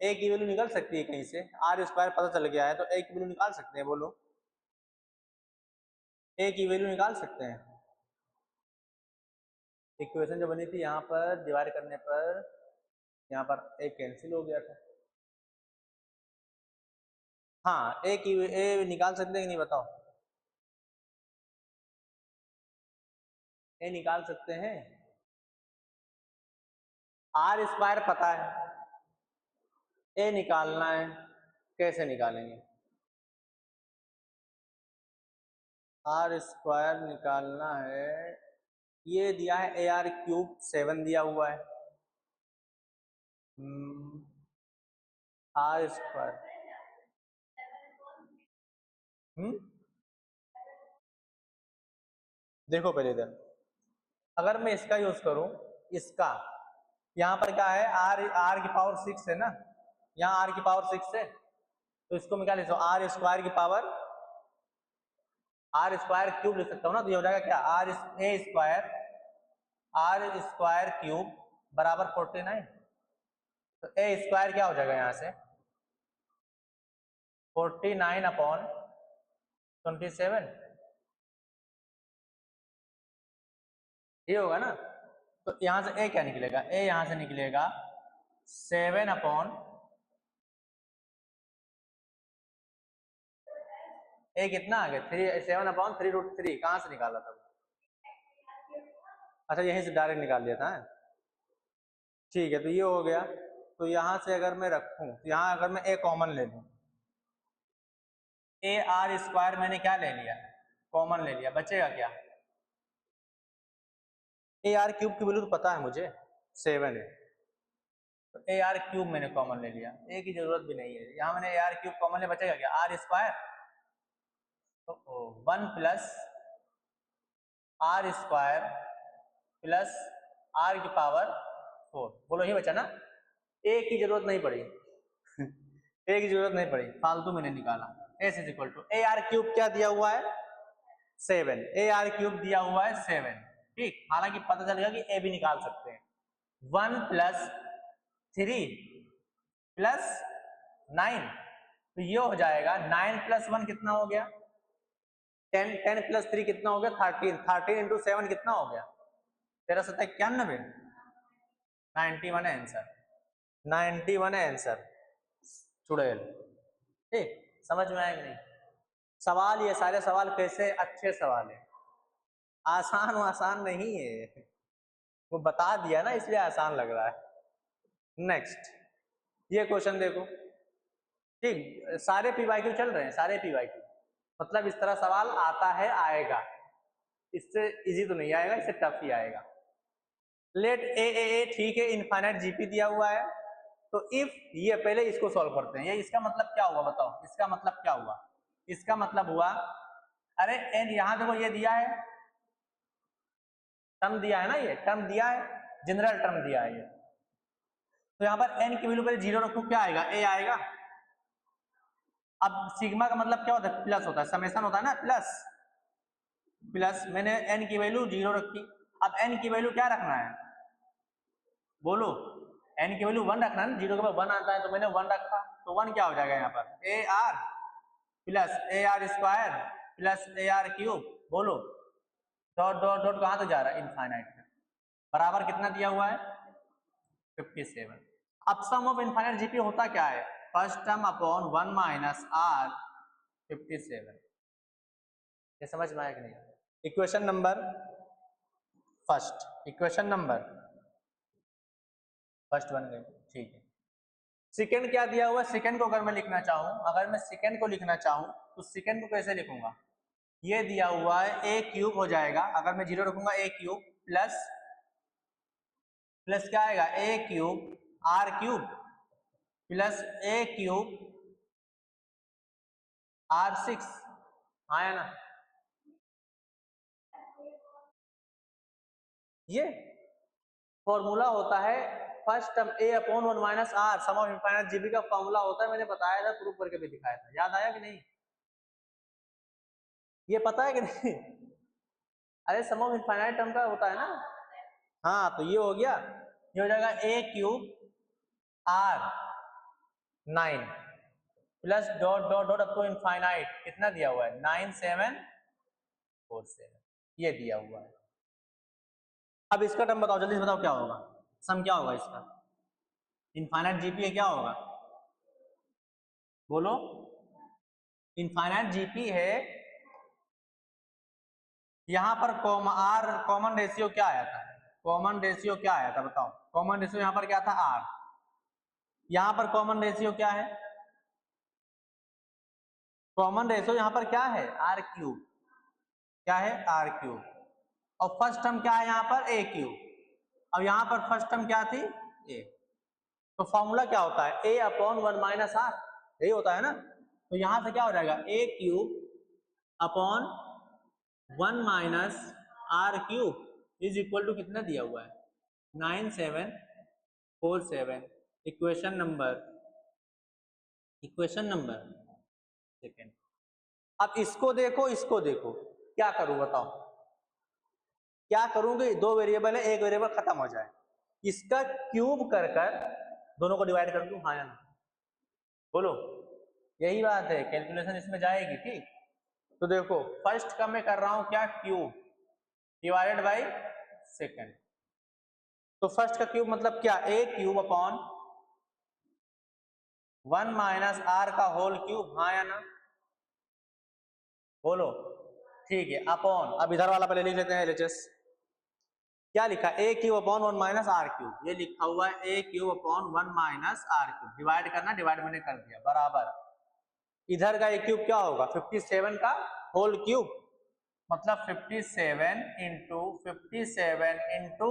ए की वैल्यू निकल सकती है कहीं से, आर स्क्वायर पता चल गया है तो ए की वैल्यू निकाल सकते हैं, बोलो ए की वैल्यू निकाल सकते हैं। इक्वेशन जो बनी थी यहाँ पर डिवाइड करने पर, यहाँ पर ए कैंसिल हो गया था, हाँ ए की ए निकाल सकते हैं कि नहीं बताओ, ए निकाल सकते हैं, आर स्क्वायर पता है, ए निकालना है, कैसे निकालेंगे, आर स्क्वायर निकालना है, ये दिया है ए आर क्यूब 7 दिया हुआ है, आर स्क्वायर, देखो पहले इधर, अगर मैं इसका यूज करूं, इसका, यहाँ पर क्या है, आर की पावर 6 है ना, यहाँ आर की पावर 6 है, तो इसको मैं क्या लिख सकता हूँ, आर स्क्वायर की पावर, आर स्क्वायर क्यूब लिख सकता हूँ ना, तो ये हो जाएगा क्या, आर स्क्वायर क्यूब बराबर 49, तो ए स्क्वायर क्या हो जाएगा यहाँ से 49/27, ये होगा ना। तो यहां से ए क्या निकलेगा, ए यहां से निकलेगा 7 अपॉन, ए कितना आ गया 3, 7/3√3, कहां से निकाला था, अच्छा यहीं से डायरेक्ट निकाल लिया था, ठीक है। तो ये हो गया, तो यहां से अगर मैं रखूं, तो यहां अगर मैं ए कॉमन ले लूं, ए आर स्क्वायर मैंने क्या ले लिया, कॉमन ले लिया, बचेगा क्या, ए आर क्यूब की वैल्यू तो पता है मुझे 7 है, तो ए आर क्यूब मैंने कॉमन ले लिया, ए की जरूरत भी नहीं है, यहाँ मैंने ए आर क्यूब कॉमन ले, बचेगा क्या, आर स्क्वायर, तो 1 plus are square plus are की पावर 4, बोलो ये बचा ना, ए की जरूरत नहीं पड़ी ए की जरूरत नहीं पड़ी, फालतू मैंने निकाला। S is equal to A are cube क्या दिया हुआ है 7, ए आर क्यूब दिया हुआ है 7, ठीक, हालांकि पता चलेगा कि ए भी निकाल सकते हैं, 1 प्लस 3 प्लस 9, तो ये हो जाएगा 9 प्लस 1 कितना हो गया 10, 10 प्लस 3 कितना हो गया 13, 13 इंटू 7 कितना हो गया 13×7=91, 91 है आंसर, 91 है आंसर, चुड़ैल, ठीक, समझ में आएगा नहीं सवाल, ये सारे सवाल कैसे अच्छे सवाल है, आसान आसान नहीं है, वो बता दिया ना इसलिए आसान लग रहा है। नेक्स्ट ये क्वेश्चन देखो, ठीक, सारे पीवाईक्यू चल रहे हैं, सारे पीवाईक्यू, मतलब इस तरह सवाल आता है, आएगा, इससे इजी तो नहीं आएगा, इससे टफ ही आएगा। लेट ए ठीक है, इनफाइनाइट जीपी दिया हुआ है, तो इफ, ये पहले इसको सॉल्व करते हैं, ये इसका मतलब क्या हुआ बताओ, इसका मतलब क्या हुआ, इसका मतलब हुआ, अरे एन यहां देखो ये दिया है, टर्म दिया है ना, ये टर्म दिया है, जनरल टर्म दिया है ये, तो यहां पर एन की वैल्यू पहले 0 रखो, क्या आएगा, ए आएगा। अब सिग्मा का मतलब क्या होता है, प्लस होता है, समेशन होता है ना, प्लस प्लस, मैंने एन की वैल्यू 0 रखी, अब एन की वैल्यू क्या रखना है, बोलो, एन की वैल्यू 1 रखना है ना, 0 के बाद 1 आता है, तो मैंने 1 रखा, तो 1 क्या हो जाएगा यहाँ पर, A R plus A R square plus A R cube, बोलो, डॉट डॉट डॉट कहां तक जा रहा है, इनफाइनाइट में, बराबर कितना दिया हुआ है 57। अब सम ऑफ इनफाइनाइट जीपी होता क्या है, first term upon 1 minus R 57, ये समझ में आया कि नहीं? Equation number first, equation number first बन गई, ठीक है। सेकंड क्या दिया हुआ है? सेकंड को अगर मैं लिखना चाहूं, अगर मैं सेकंड को लिखना चाहूं तो सेकंड को कैसे लिखूंगा? ये दिया हुआ है ए क्यूब हो जाएगा, अगर मैं जीरो रखूंगा ए क्यूब प्लस प्लस क्या आएगा? A cube r cube plus a cube r six, आया ना? ये फॉर्मूला होता है first term a upon one minus r, sum of infinite GP का फॉर्मूला होता है। मैंने बताया था, प्रूफ करके भी दिखाया था, याद आया कि नहीं? ये पता है कि नहीं? अरे सम ऑफ इनफाइनाइट टर्म का होता है ना। हाँ, तो ये हो गया, ये हो जाएगा a cube r 9 plus dot dot dot up to infinite, कितना दिया हुआ है? 9747, ये दिया हुआ है। अब इसका टर्म बताओ, जल्दी से बताओ क्या होगा, सम क्या होगा इसका? इनफाइनाइट जीपी है, क्या होगा बोलो? इनफाइनाइट जीपी है, यहां पर आर कॉमन रेशियो क्या आया था? कॉमन रेशियो क्या आया था बताओ? कॉमन रेशियो यहां पर क्या था? आर। यहां पर कॉमन रेशियो क्या है? कॉमन रेशियो यहां पर क्या है? R cube. क्या है? R cube. और फर्स्ट टर्म क्या है यहां पर? A cube. अब यहां पर फर्स्ट टर्म क्या थी? ए। तो फॉर्मूला क्या होता है? ए अपॉन वन माइनस आर, यही होता है ना। तो यहां से क्या हो जाएगा? A cube upon one minus r cube is equal to कितना दिया हुआ है? 9747। Equation number second. अब इसको देखो, इसको देखो, क्या करूं बताओ? क्या करूंगी? दो वेरिएबल है, एक वेरिएबल खत्म हो जाए, इसका क्यूब कर कर दोनों को डिवाइड कर दूं, हाँ या ना? बोलो, यही बात है, कैलकुलेशन इसमें जाएगी, ठीक। तो देखो फर्स्ट का मैं कर रहा हूं क्या? Cube divided by second. तो फर्स्ट का क्यूब मतलब क्या? A cube upon one minus r का होल क्यूब, हाँ या ना? बोलो, ठीक है। अपॉन, अब इधर वाला पहले लिख लेते हैं एलएचएस। क्या लिखा? A cube upon one minus r cube, ये लिखा हुआ है a cube upon one minus r cube. Divide करना, डिवाइड मैंने कर दिया, बराबर इधर का ए क्यूब क्या होगा? 57 का होल क्यूब, मतलब 57 इंटू 57 इंटू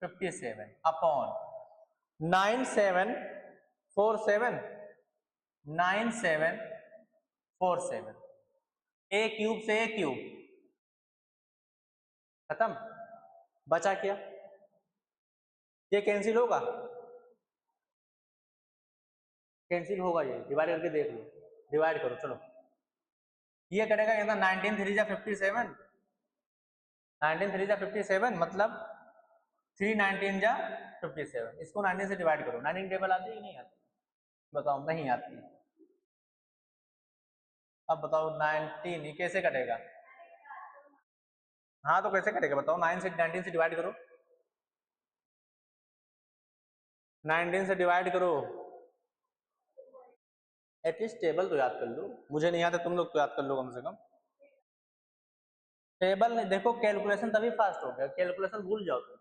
57 अपॉन 9747, 9747, ए क्यूब से ए क्यूब खत्म, बचा क्या? ये कैंसिल होगा, कैंसिल होगा, ये डिवाइड करके देख लो, डिवाइड करो, चलो ये करेगा कहता 19 3 जा 57, 19 3 जा 57 मतलब 3 19 जा 57, इसको 19 से डिवाइड करो। 19 टेबल आती है कि नहीं आती? बताओ, नहीं आती। अब बताओ 19 ये कैसे कटेगा? हाँ तो कैसे कटेगा बताओ? 9 से 19 से डिवाइड करो, 19 से डिवाइड करो। एटलीस्ट टेबल तो याद कर लो, मुझे नहीं आता, तुम लोग तो याद कर लो कम से कम। टेबल नहीं, देखो कैलकुलेशन तभी फास्ट हो गया, कैलकुलेशन भूल जाओ तुम।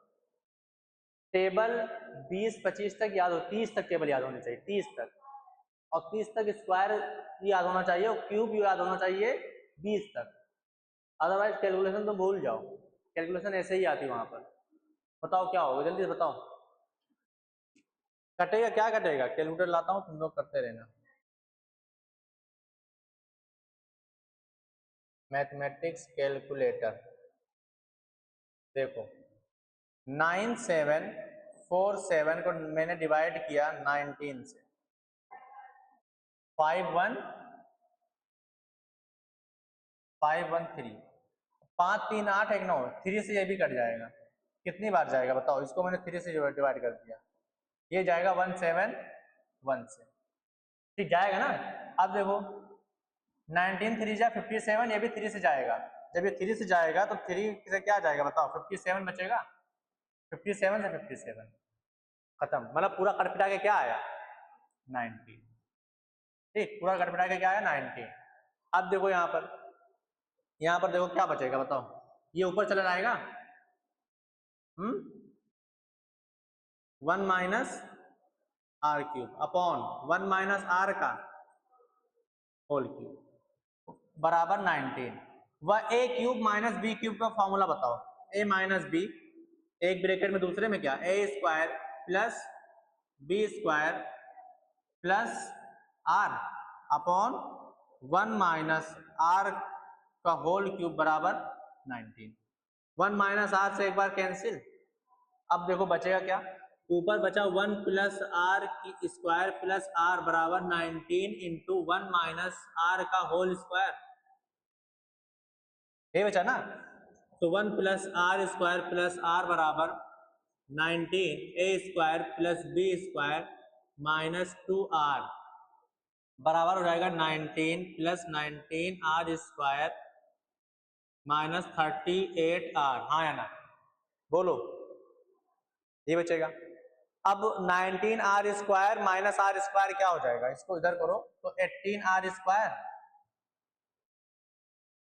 टेबल 20-25 तक याद हो, 30 तक टेबल याद होनी चाहिए, 30 तक, और 30 तक स्क्वायर याद होना चाहिए, और क्यूब याद होना चाहिए 20 तक। अदरवाइज कैलकुलेशन तो भूल जाओ, कैलकुलेशन ऐसे ही आती वहां पर। बताओ क्या होगा, जल्दी से बताओ। कटेगा, क्या कटेगा? कैलकुलेटर लाता हूँ, तुम लोग करते रहना। मैथमेटिक्स कैलकुलेटर, देखो 9747 को मैंने डिवाइड किया 19 से, 51513, 5 3 8 1 9, 3 से ये भी कट जाएगा, कितनी बार जाएगा बताओ? इसको मैंने 3 से डिवाइड कर दिया, ये जाएगा 171 से, ठीक जाएगा ना? अब देखो 19 3 जा 57, ये भी 3 से जाएगा, जब ये 3 से जाएगा तो 3 से क्या जाएगा बताओ? 57 बचेगा, 57 से 57 खत्म, मतलब पूरा कटपिटा के क्या आया? 90, ठीक, पूरा कटपिटा के क्या आया? 90। अब देखो यहाँ पर यहाँ पर देखो क्या बचेगा बताओ, ये ऊपर चला जाएगा 1 minus r cube upon 1 minus r का होल क्यूब बराबर 19। वह a cube minus b cube का फॉर्मूला बताओ, ए माइनस बी, एक ब्रैकेट में दूसरे में क्या, a square plus b square plus r upon 1 minus r का होल क्यूब बराबर 19। 1 माइनस आर से एक बार कैंसिल, अब देखो बचेगा क्या, ऊपर बचा 1 प्लस आर की स्क्वायर प्लस आर बराबर 19 इंटू 1 माइनस आर का होल स्क्वायर, ये बचा ना। तो 1 plus are square plus r बराबर 19 a square plus b square minus 2r बराबर हो जाएगा 19 plus 19 R square minus 38r, हाँ या ना, बोलो, ये बचेगा। अब 19 R square minus R square क्या हो जाएगा, इसको इधर करो तो 18 आर स्क्वायर,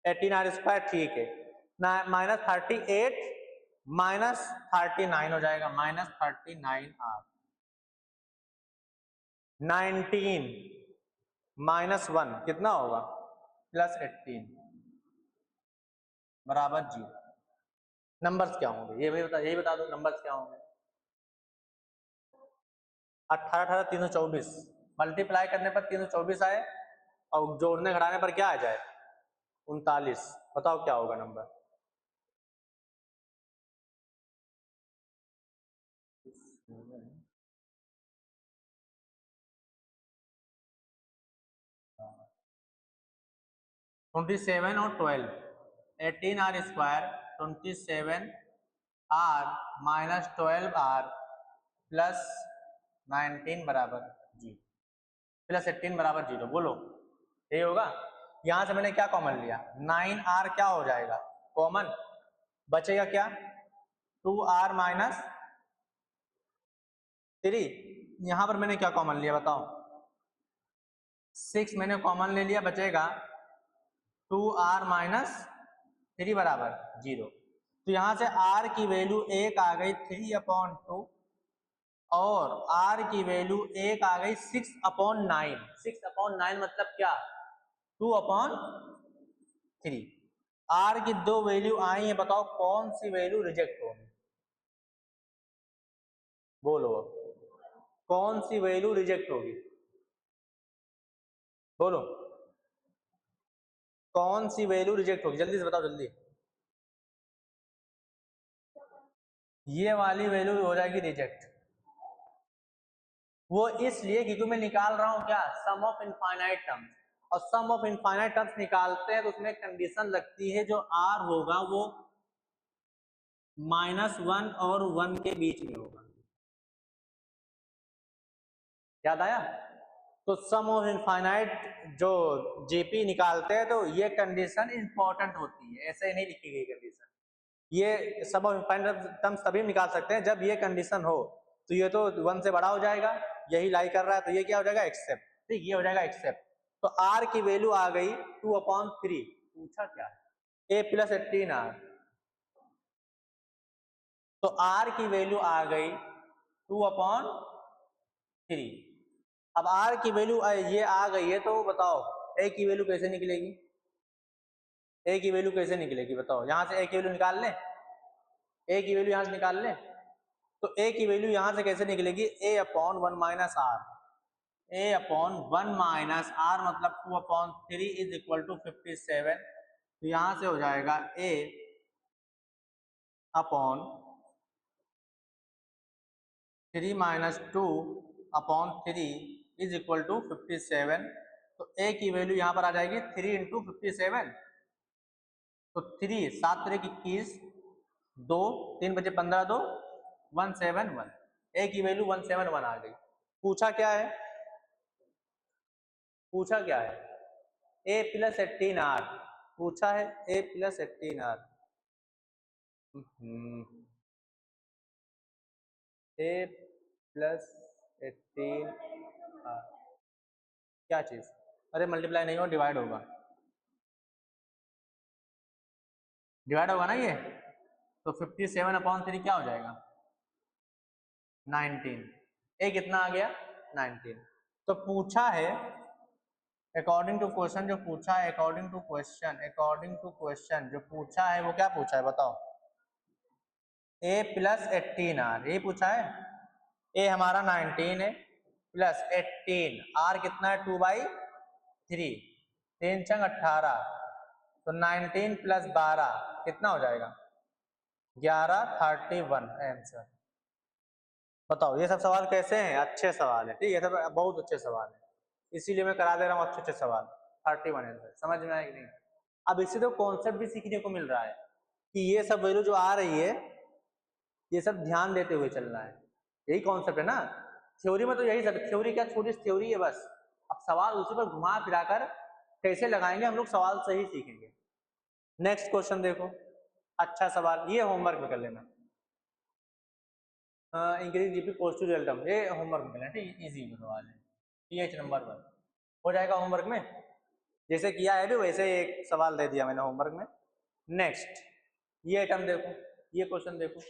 18 आर स्क्वायर ठीक है, माइनस 38 माइनस 39 हो जाएगा, माइनस 39 आर, 19 माइनस 1 कितना होगा प्लस 18 बराबर 0। नंबर्स क्या होंगे ये भी बता, यही बता दो नंबर्स क्या होंगे। 18 18 324, मल्टीप्लाई करने पर 324 आए और जोड़ने घटाने पर क्या आ जाए 39, बताओ क्या होगा नंबर। ट्वेंटी सेवन और 12, 18 R square 27 R minus 12 R plus 19 बराबर 0, प्लस 18 बराबर 0, बोलो ये होगा। यहां से मैंने क्या कॉमन लिया, 9r क्या हो जाएगा कॉमन, बचेगा क्या 2r माइनस 3, यहां पर मैंने क्या कॉमन लिया बताओ, 6 मैंने कॉमन ले लिया, बचेगा 2r माइनस 3 बराबर 0। तो यहां से r की वैल्यू 1 आ गई 3/2 और r की वैल्यू 1 आ गई 6/9, 6/9 मतलब क्या 2/3। r की दो वैल्यू आई है, बताओ कौन सी वैल्यू रिजेक्ट होगी, बोलो कौन सी वैल्यू रिजेक्ट होगी, बोलो कौन सी वैल्यू रिजेक्ट होगी, जल्दी से बताओ जल्दी। ये वाली वैल्यू हो जाएगी रिजेक्ट, वो इसलिए क्योंकि मैं निकाल रहा हूं क्या सम ऑफ इनफाइनाइट टर्म्स, और सम ऑफ इनफाइनाइट टर्म्स निकालते हैं तो उसमें कंडीशन लगती है जो r होगा वो -1 और 1 के बीच में होगा, याद आया। तो सम ऑफ इनफाइनाइट जो जीपी निकालते हैं तो ये कंडीशन इंपॉर्टेंट होती है, ऐसे ही नहीं लिखी गई कंडीशन, ये सम ऑफ इनफाइनाइट टर्म्स तभी निकाल सकते हैं जब ये कंडीशन हो, तो ये तो 1 से बड़ा हो जाएगा, यही लाई कर रहा है, तो ये क्या हो जाएगा एक्सेप्ट, ठीक ये हो जाएगा एक्सेप्ट। तो r की वैल्यू आ गई 2/3, पूछा क्या है a प्लस 18r, तो r की वैल्यू आ गई 2/3। अब r की वैल्यू ये आ गई है तो बताओ a की वैल्यू कैसे निकलेगी, a की वैल्यू कैसे निकलेगी बताओ, यहां से a की वैल्यू निकाल लें, a की वैल्यू यहां से निकाल लें, तो a की वैल्यू यहां से कैसे निकलेगी a/1 minus r, a/1 minus r मतलब 2/3 इज इक्वल टू 57, तो यहां से हो जाएगा a/3 minus 2/3 is equal to 57, तो a की वैल्यू यहां पर आ जाएगी 3 इंटू 57, तो 3 7 3 21 2 3 बजे 15 2 171, a की वैल्यू 171 आ गई। पूछा क्या है, पूछा क्या है a प्लस 18r, पूछा है a plus 18r, a plus 18r क्या चीज, अरे मल्टीप्लाई नहीं हो डिवाइड होगा, डिवाइड होगा ना ये, तो 57/3 क्या हो जाएगा 19। ए कितना आ गया 19। तो पूछा है अकॉर्डिंग टू क्वेश्चन, जो पूछा है अकॉर्डिंग टू क्वेश्चन जो पूछा है वो क्या पूछा है बताओ, a + 18r ये पूछा है। a हमारा 19 है प्लस 18, r कितना है 2/3, 3 × 18, तो 19 + 12 कितना हो जाएगा 11, 31 आंसर। बताओ ये सब सवाल कैसे हैं, अच्छे सवाल है, ठीक है, सब बहुत अच्छे सवाल है, इसीलिए मैं करा दे रहा हूँ अच्छे अच्छे सवाल। 31 आंसर समझ में आया कि नहीं। अब इससे तो कॉन्सेप्ट भी सीखने को मिल रहा है कि ये सब वैल्यू जो आ रही है ये सब ध्यान देते हुए चल रहा है, यही कॉन्सेप्ट है ना। थ्योरी में तो यही सब, थ्योरी क्या छोटी थ्योरी है बस, अब सवाल उसी पर घुमा फिरा कर कैसे लगाएंगे हम लोग सवाल सही सीखेंगे। नेक्स्ट क्वेश्चन देखो, अच्छा सवाल, ये होमवर्क में कर लेना। इंक्रीज जीपी पॉजिटिव रिजल्ट, ये होमवर्क में करना, ठीक इजी सवाल है, पीएच नंबर 1 हो जाएगा होमवर्क में, जैसे किया है भी वैसे एक सवाल दे दिया मैंने होमवर्क में। नेक्स्ट ये आइटम देखो, ये क्वेश्चन देखो,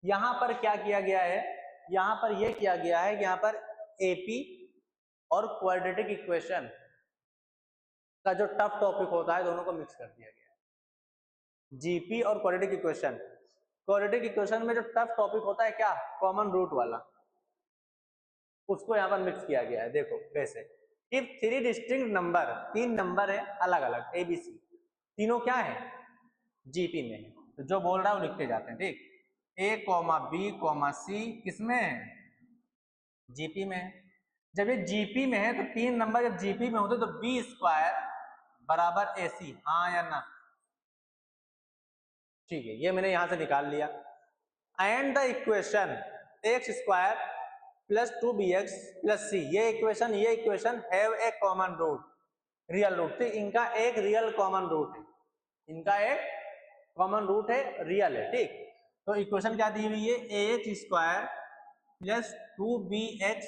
यहाँ पर क्या किया गया है, यहाँ पर यह किया गया है कि यहाँ पर एपी और क्वाड्रेटिक इक्वेशन का जो टफ टॉपिक होता है दोनों को मिक्स कर दिया गया है। जीपी और क्वाड्रेटिक इक्वेशन, क्वाड्रेटिक इक्वेशन में जो टफ टॉपिक होता है क्या कॉमन रूट वाला, उसको यहाँ पर मिक्स किया गया है। देखो कैसे, इफ 3 डिस्टिंक्ट नंबर, 3 नंबर है अलग अलग एबीसी, तीनों क्या है जीपी में है, तो जो बोल रहा है वो लिखते जाते हैं, ठीक। ए कॉमा बी कॉमा सी किसमें है जीपी में है। जब ये जीपी में है तो 3 नंबर जब जीपी में होते तो बी स्क्वायर बराबर एसी, हाँ या ना, ठीक है, ये मैंने यहां से निकाल लिया। And the equation x square plus 2bx plus c, ये equation have a common root, real root, तो इनका एक रियल कॉमन रूट है, इनका एक कॉमन रूट है, रियल है, ठीक। तो इक्वेशन क्या दी हुई है, ax square plus 2bx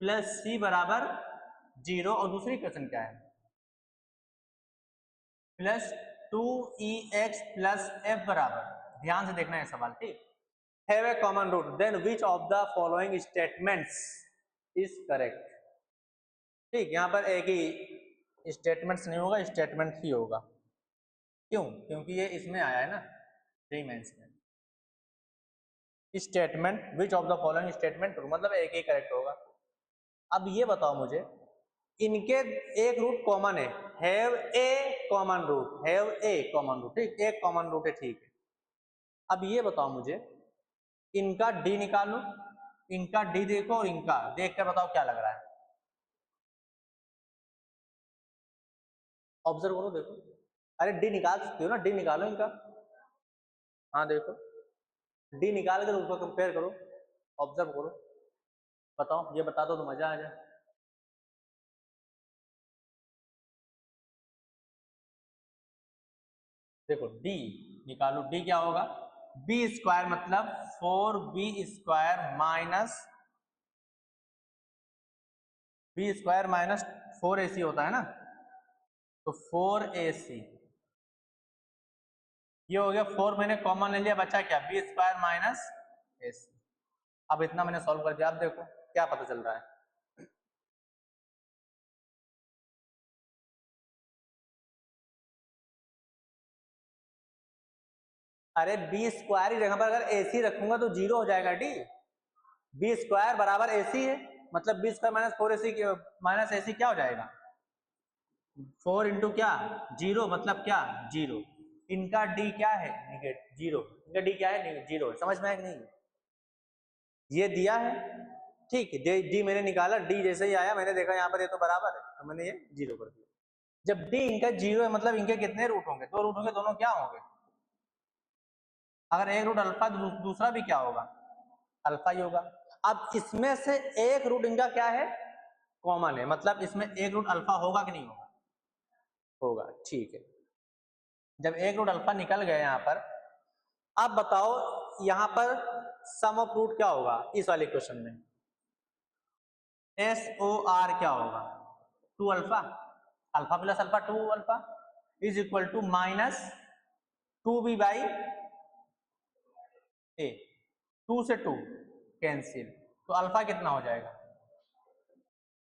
plus c बराबर 0, और दूसरी इक्वेशन क्या है प्लस 2ex प्लस f बराबर, ध्यान से देखना है सवाल, ठीक। Have a common root then which of the following statements is correct, ठीक। यहाँ पर एक ही स्टेटमेंट्स नहीं होगा, स्टेटमेंट ही होगा, क्यों, क्योंकि ये इसमें आया है ना प्री मेंस में। Statement which of the following statement मतलब एक ही करेक्ट होगा। अब ये बताओ मुझे, इनके एक रूट कॉमन है, have a common root, have a common root, ठीक, एक कॉमन रूट है, ठीक है। अब ये बताओ मुझे, इनका डी निकालो, इनका डी देखो और इनका देख कर बताओ क्या लग रहा है, ऑब्जर्व करो देखो, अरे डी निकाल सकते हो ना, डी निकालो इनका, हाँ देखो डी निकाल कर उसको कंपेयर करो, ऑब्जर्व करो, बताओ, ये बता दो तो मजा आ जाए। देखो डी निकालो, डी क्या होगा, बी स्क्वायर मतलब 4b square minus B square minus 4ac होता है ना, तो 4ac, ये हो गया 4 मैंने कॉमन ले लिया, बचा क्या बी स्क्वायर माइनस ac। अब इतना मैंने सॉल्व कर दिया, अब देखो क्या पता चल रहा है, अरे बी स्क्वायर की जगह पर अगर ac रखूंगा तो 0 हो जाएगा डी, बी स्क्वायर बराबर ac है, मतलब B square minus 4ac minus ac क्या हो जाएगा 4 इंटू क्या 0, मतलब क्या 0। इनका डी क्या है निगेटिव 0, इनका डी क्या है 0, समझ में आया कि नहीं, ये दिया है, ठीक है, डी मैंने निकाला, डी जैसे ही आया मैंने देखा यहाँ पर ये तो बराबर है, तो मैंने ये 0 कर दिया। जब डी इनका 0 है मतलब इनके कितने रूट होंगे, 2 रूट होंगे, दोनों क्या होंगे, अगर एक रूट अल्फा दूसरा भी क्या होगा अल्फा ही होगा। अब इसमें से एक रूट इनका क्या है कॉमन है, मतलब इसमें एक रूट अल्फा होगा कि नहीं होगा, होगा, ठीक है। जब एक रूट अल्फा निकल गए यहाँ पर, अब बताओ यहाँ पर सम ऑफ रूट क्या होगा इस वाले क्वेश्चन में, SOR क्या होगा 2 alpha, alpha plus alpha 2 alpha is equal to minus 2b/a, 2 से 2 कैंसिल, तो अल्फा कितना हो जाएगा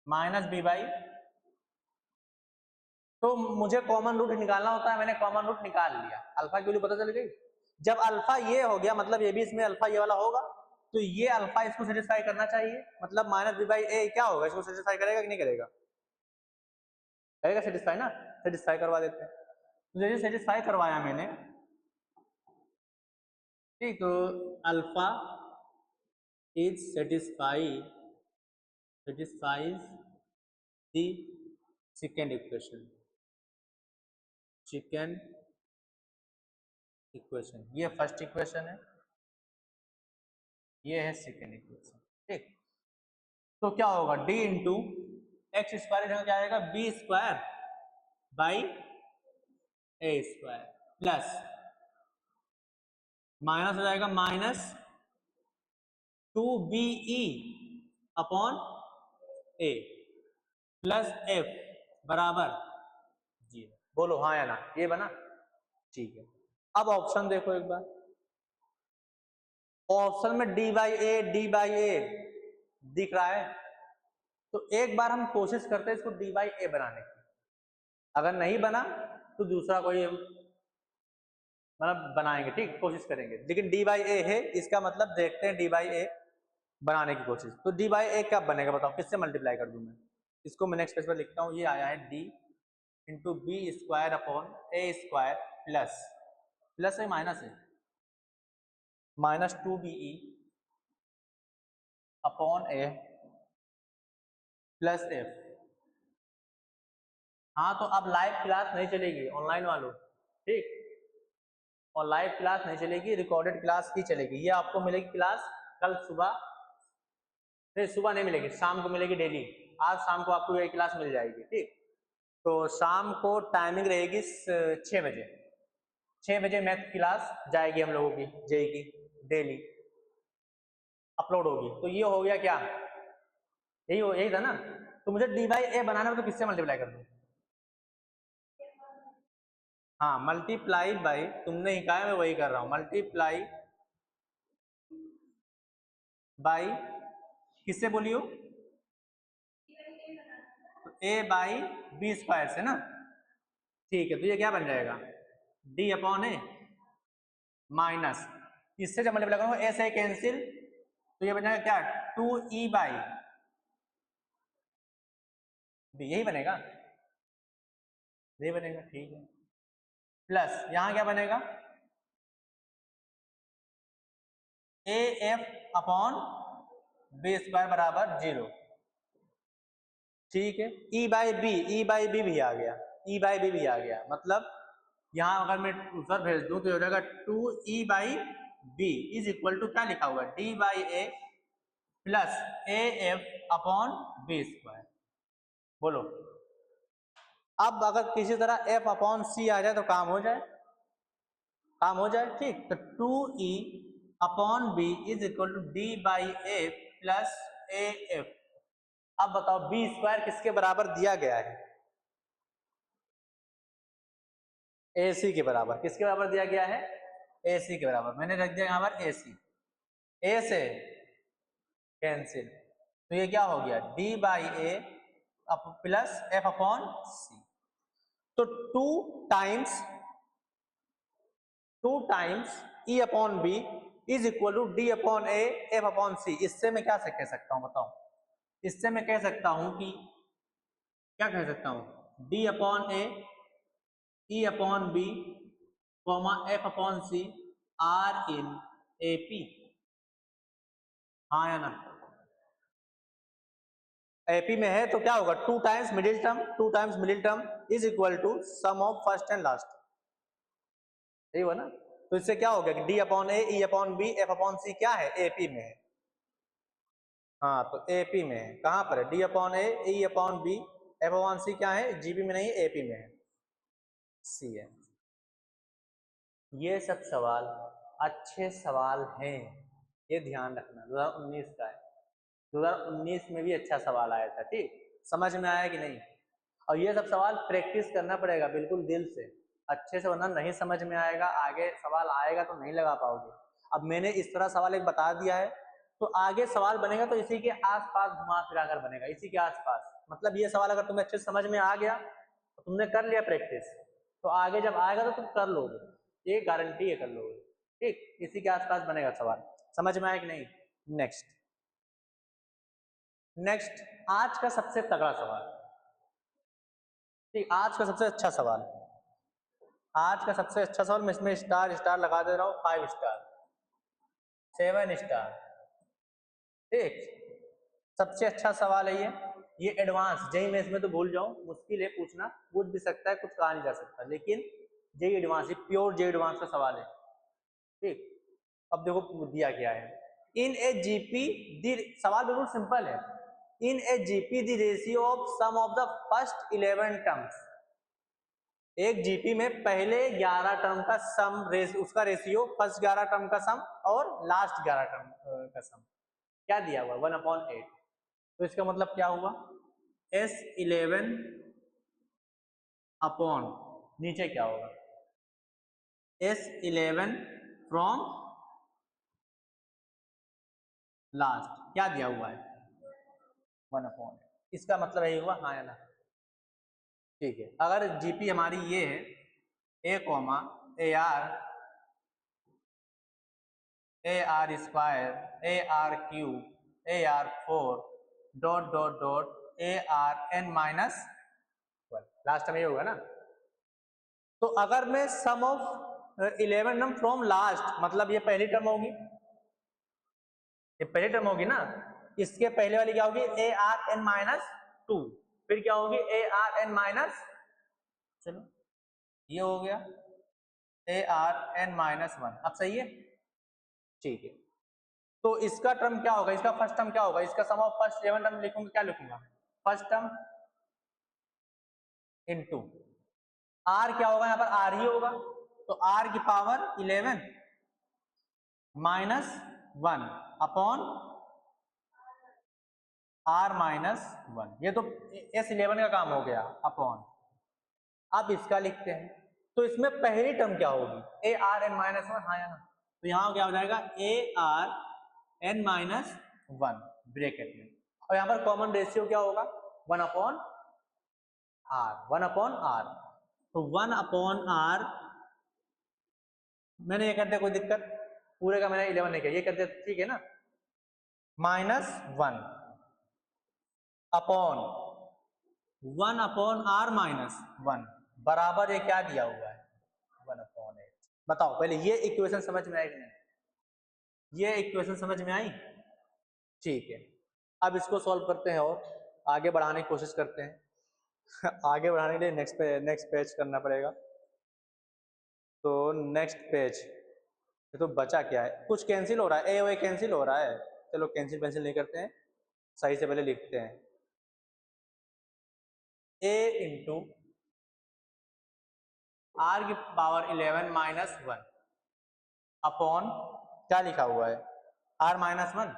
-b/, तो मुझे कॉमन रूट निकालना होता है, मैंने कॉमन रूट निकाल लिया, अल्फा की वैल्यू पता चल गई। जब अल्फा ये हो गया मतलब ये भी इसमें अल्फा ये वाला होगा, तो ये अल्फा इसको सेटिस्फाई करना चाहिए, मतलब -b/a क्या होगा, इसको सेटिस्फाई करेगा कि नहीं करेगा, करेगा सेटिस्फाई ना, सेटिस्फाई करवा देते हैं। तो जैसे सेटिस्फाई करवाया मैंने, ठीक, तो alpha is satisfies the second equation, ये फर्स्ट इक्वेशन है, ये है सेकेंड इक्वेशन, ठीक। तो क्या होगा d इंटू एक्स स्क्वायर क्या आएगा b²/a² प्लस माइनस हो जाएगा -2be/a प्लस f बराबर 0। बोलो हाँ या ना, ये बना, ठीक है। अब ऑप्शन देखो एक बार, ऑप्शन में d/a दिख रहा है, तो एक बार हम कोशिश करते हैं इसको d/a बनाने की, अगर नहीं बना तो दूसरा कोई मतलब बनाएंगे, ठीक, कोशिश करेंगे, लेकिन d/a है, इसका मतलब देखते हैं d/a बनाने की कोशिश। तो d/a क्या बनेगा बताओ, किससे मल्टीप्लाई कर दूं मैं इसको, मैं नेक्स्ट पेज पर लिखता हूँ, ये आया है d इंटू b²/a² प्लस है माइनस है -2be/a प्लस f। हाँ तो अब लाइव क्लास नहीं चलेगी ऑनलाइन वालों, ठीक, और लाइव क्लास नहीं चलेगी, रिकॉर्डेड क्लास ही चलेगी। ये आपको मिलेगी क्लास कल सुबह, नहीं सुबह नहीं मिलेगी, शाम को मिलेगी डेली, आज शाम को आपको ये क्लास मिल जाएगी, ठीक। तो शाम को टाइमिंग रहेगी 6 बजे, 6 बजे मैथ क्लास जाएगी हम लोगों की, जेई की, डेली अपलोड होगी। तो ये हो गया क्या, यही था ना। तो मुझे d/a बनाना है तो किससे मल्टीप्लाई कर दूं, हाँ मल्टीप्लाई बाई, तुमने ही कहा मैं वही कर रहा हूं, मल्टीप्लाई बाई किससे बोलियो, तो a/b² से ना, ठीक है। तो ये क्या बन जाएगा d/a माइनस, इससे जब मल्टीप्लाई करूंगा a से कैंसिल, तो ये बन जाएगा क्या 2e/b, यही बनेगा, यही बनेगा, ठीक है। प्लस यहां क्या बनेगा af/b² बराबर 0, ठीक है। e/b भी आ गया, e/b भी आ गया, मतलब यहां अगर मैं उत्तर भेज दूं तो हो जाएगा 2e/b इज इक्वल टू क्या लिखा हुआ है d/a प्लस af/b²। बोलो अब अगर किसी तरह f/c आ जाए तो काम हो जाए, ठीक। तो 2e/b is equal to d/a plus af। अब बताओ b² किसके बराबर दिया गया है, ac के बराबर, किसके बराबर दिया गया है, ac के बराबर, मैंने रख दिया यहाँ पर ac, a से कैंसिल, तो ये क्या हो गया d/a प्लस f/c। तो 2 times e/b is equal to d/a f/c। इससे मैं क्या कह सकता हूं बताओ, इससे मैं कह सकता हूं कि क्या कह सकता हूं d/a e/b f/c are in AP, हाँ या ना, AP में है तो क्या होगा 2 times middle term is equal to sum of first and last, यही हुआ ना। तो इससे क्या हो गया कि d/a e/b f/c क्या है AP में है, हाँ तो AP में है, कहां पर है d/a e/b f/c क्या है GB में नहीं AP में है, C है। ये सब सवाल अच्छे सवाल हैं, ये ध्यान रखना, 2019 का है, 2019 में भी अच्छा सवाल आया था, ठीक, समझ में आया कि नहीं। और ये सब सवाल प्रैक्टिस करना पड़ेगा बिल्कुल दिल से, अच्छे से वरना नहीं समझ में आएगा, आगे सवाल आएगा तो नहीं लगा पाओगे। अब मैंने इस तरह सवाल एक बता दिया है, तो आगे सवाल बनेगा तो इसी के आसपास घुमा फिरा कर बनेगा, इसी के आसपास। मतलब ये सवाल अगर तुम्हें अच्छे से समझ में आ गया तो तुमने कर लिया प्रैक्टिस, तो आगे जब आएगा तो तुम कर लोगे, ये गारंटी है कर लोगे। ठीक, इसी के आसपास बनेगा सवाल। समझ में आया कि नहीं? नेक्स्ट आज का सबसे तगड़ा सवाल। ठीक, आज का सबसे अच्छा सवाल, आज का सबसे अच्छा सवाल। मैं इसमें स्टार स्टार लगा दे रहा हूँ, 5 स्टार, 7 स्टार। ठीक, सबसे अच्छा सवाल है ये एडवांस जेई में, इसमें तो भूल जाओ, मुश्किल है पूछना, पूछ भी सकता है, कुछ कहा नहीं जा सकता, लेकिन जेई एडवांस, ये प्योर जेई एडवांस का सवाल है। ठीक, अब देखो दिया क्या है। इन ए जीपी दी, सवाल बिल्कुल सिंपल है। In a GP the ratio of sum of the first 11 terms, एक जीपी में पहले 11 टर्म का सम, उसका रेशियो, फर्स्ट 11 टर्म का सम और लास्ट 11 टर्म का सम क्या दिया हुआ, 1/8। तो इसका मतलब क्या हुआ, S11 अपॉन, नीचे क्या होगा, S11 फ्रॉम लास्ट, क्या दिया हुआ है, 1/8। इसका मतलब यही हुआ, हाँ या ना? ठीक है, अगर जीपी हमारी ये है a comma AR square, AR cube, AR4 dot dot dot ARN-1, last में ये होगा ना। तो अगर मैं sum of 11 term from last, मतलब ये पहली टर्म होगी, ये पहली टर्म होगी ना, इसके पहले वाली क्या होगी, ARN-2, फिर क्या होगी ARN-, चलो ये हो गया ARN-1। अब सही है, ठीक है। तो इसका टर्म क्या होगा, इसका फर्स्ट टर्म क्या होगा, इसका सम ऑफ फर्स्ट 11 टर्म लिखूंगा, क्या लिखूंगा, फर्स्ट टर्म इनटू आर, क्या होगा यहाँ पर आर ही होगा, तो आर की पावर 11 -1 अपॉन R-1, ये तो S11 का काम हो गया, अपॉन। अब इसका लिखते हैं, तो इसमें पहली टर्म क्या होगी, ARN-1, हाँ या ना? तो यहाँ क्या हो जाएगा ARN-1 ब्रैकेट में, और यहाँ पर कॉमन रेशियो क्या होगा, 1/r, 1/r। तो 1/r, मैंने ये कर दिया, कोई दिक्कत, पूरे का मैंने 11 नहीं किया, ये कर दिया, ठीक है ना, -1 अपॉन 1/r-1 बराबर, ये क्या दिया हुआ है, 1/8। बताओ पहले ये इक्वेशन समझ में आई कि नहीं, ये इक्वेशन समझ में आई? ठीक है, अब इसको सॉल्व करते हैं और आगे बढ़ाने की कोशिश करते हैं। आगे बढ़ाने के लिए नेक्स्ट पेज करना पड़ेगा। तो नेक्स्ट पेज, ये तो बचा क्या है, कुछ कैंसिल हो रहा है, ए कैंसिल हो रहा है, चलो कैंसिल नहीं करते हैं, सही से पहले लिखते हैं, a इंटू r की पावर 11 -1 अपॉन, क्या लिखा हुआ है, R-1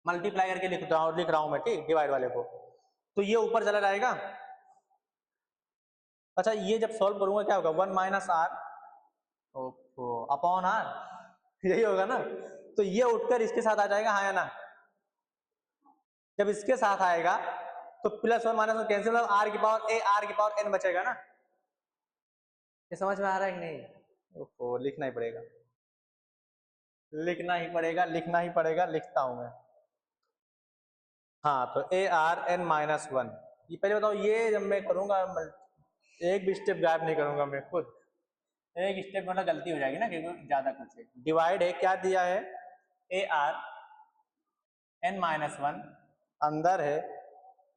मल्टीप्लाई करके लिख रहा हूं मैं, ठीक, डिवाइड वाले को, तो ये ऊपर चला जाएगा। अच्छा, ये जब सॉल्व करूंगा क्या होगा, 1 - r अपॉन r, यही होगा ना। तो ये उठकर इसके साथ आ जाएगा, हाँ या ना? जब इसके साथ आएगा तो +1 -1 कैंसिल, r की पावर r की पावर n बचेगा ना। ये समझ में आ रहा है कि नहीं? ओहो, लिखना ही पड़ेगा, लिखता हूं मैं। हाँ, तो ARN-1, ये पहले बताओ, ये जब मैं करूंगा, एक भी स्टेप गायब नहीं करूंगा मैं खुद, एक स्टेप मतलब गलती हो जाएगी ना, क्योंकि ज्यादा कुछ है, डिवाइड है, क्या दिया है, ARN-1 अंदर है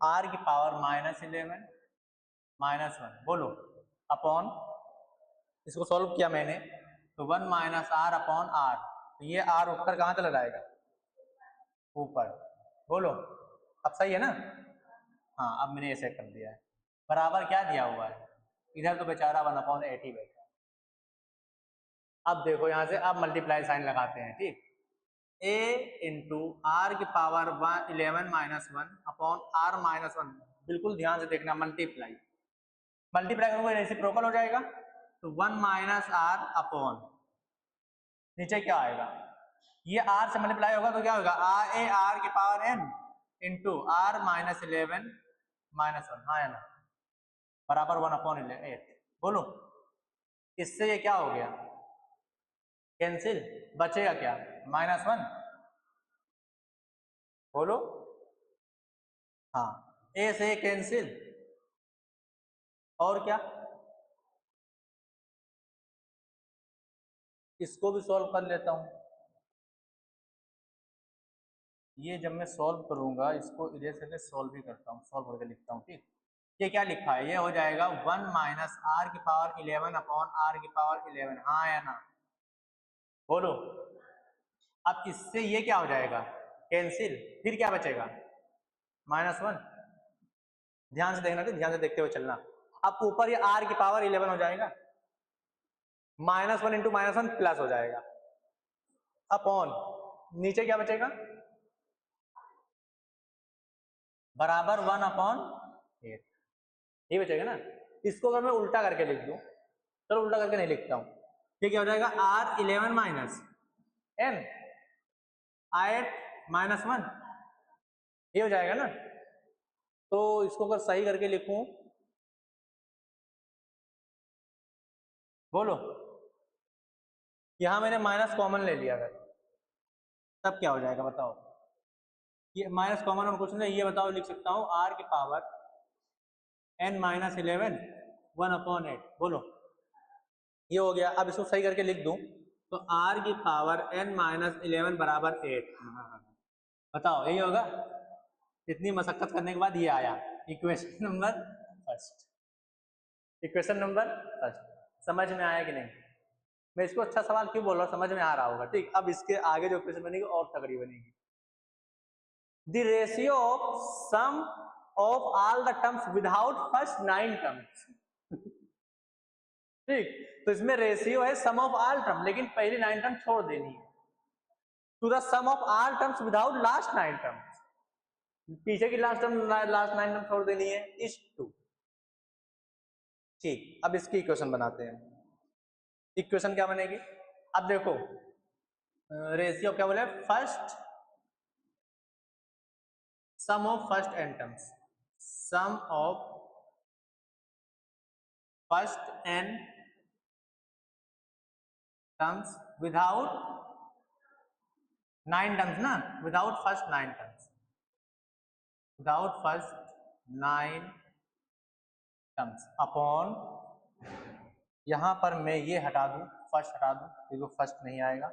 r की पावर -11 -1, बोलो, अपॉन, इसको सॉल्व किया मैंने, तो 1 - r अपॉन r, तो ये r उठकर कहाँ चला जाएगा, ऊपर, बोलो, अब सही है ना? हाँ, अब मैंने ऐसे कर दिया है, बराबर क्या दिया हुआ है, इधर तो बेचारा 1/8 ही बैठा। अब देखो यहाँ से, अब मल्टीप्लाई साइन लगाते हैं, ठीक, a इंटू आर की पावर 11 -1 अपॉन r-1, बिल्कुल ध्यान से देखना, मल्टीप्लाई, मल्टीप्लाई करूंगा रेसिप्रोकल हो जाएगा, तो 1 माइनस आर अपॉन नीचे क्या आएगा, ये आर से मल्टीप्लाई होगा तो क्या होगा, आर की power n into R minus 11 minus 1, हाँ है ना, बराबर 1 अपॉन 8। बोलो इससे ये क्या हो गया, कैंसिल, बचेगा क्या, -1। बोलो, हाँ, ए से कैंसिल, और क्या, इसको भी सॉल्व कर लेता हूं। ये जब मैं सॉल्व करूंगा इसको इधर से सॉल्व भी करता हूँ, सॉल्व करके लिखता हूँ, ठीक। ये क्या लिखा है, ये हो जाएगा 1 माइनस आर की पावर 11 अपॉन आर की पावर 11, हाँ या ना, बोलो। अब इससे ये क्या हो जाएगा, कैंसिल, फिर क्या बचेगा, -1। ध्यान से देखना, ध्यान से देखते हुए चलना। अब ऊपर ये आर की पावर 11 हो जाएगा, -1 इंटू -1 प्लस हो जाएगा, अपॉन नीचे क्या बचेगा, बराबर 1 अपॉन 8, ये बचेगा ना। इसको अगर मैं उल्टा करके लिख दूं, चलो उल्टा करके नहीं लिखता हूं, ये क्या हो जाएगा, R11 माइनस n 8 माइनस 1, ये हो जाएगा ना। तो इसको अगर सही करके लिखूं, बोलो, यहां मैंने माइनस कॉमन ले लिया, अगर तब क्या हो जाएगा बताओ, ये माइनस कॉमन और कुछ नहीं, ये बताओ, लिख सकता हूं r की पावर n माइनस 11 1 अपॉन 8, बोलो, ये हो गया। अब इसको सही करके लिख दूं तो r की पावर n माइनस 11 बराबर 8, बताओ यही होगा। इतनी मशक्कत करने के बाद ये आया equation number first, equation number first. समझ में आया कि नहीं, मैं इसको अच्छा सवाल क्यों बोल रहा हूँ, समझ में आ रहा होगा, ठीक। अब इसके आगे जो इक्वेशन बनेगी और तगड़ी बनेगी, the ratio of sum of all the terms without first 9 terms, ठीक। तो इसमें रेशियो है सम ऑफ ऑल टर्म, लेकिन पहली 9 टर्म छोड़ देनी है, to the sum of all terms without last 9 terms, पीछे की लास्ट 9 टर्म छोड़ देनी है, इस टू, ठीक। अब इसकी इक्वेशन बनाते हैं, इक्वेशन क्या बनेगी, अब देखो रेशियो क्या बोले, first sum of first n terms, sum of first n terms without 9 terms ना, without first 9 terms, without first 9 terms upon, यहां पर मैं ये हटा दूं, फर्स्ट हटा दूं क्योंकि फर्स्ट नहीं आएगा,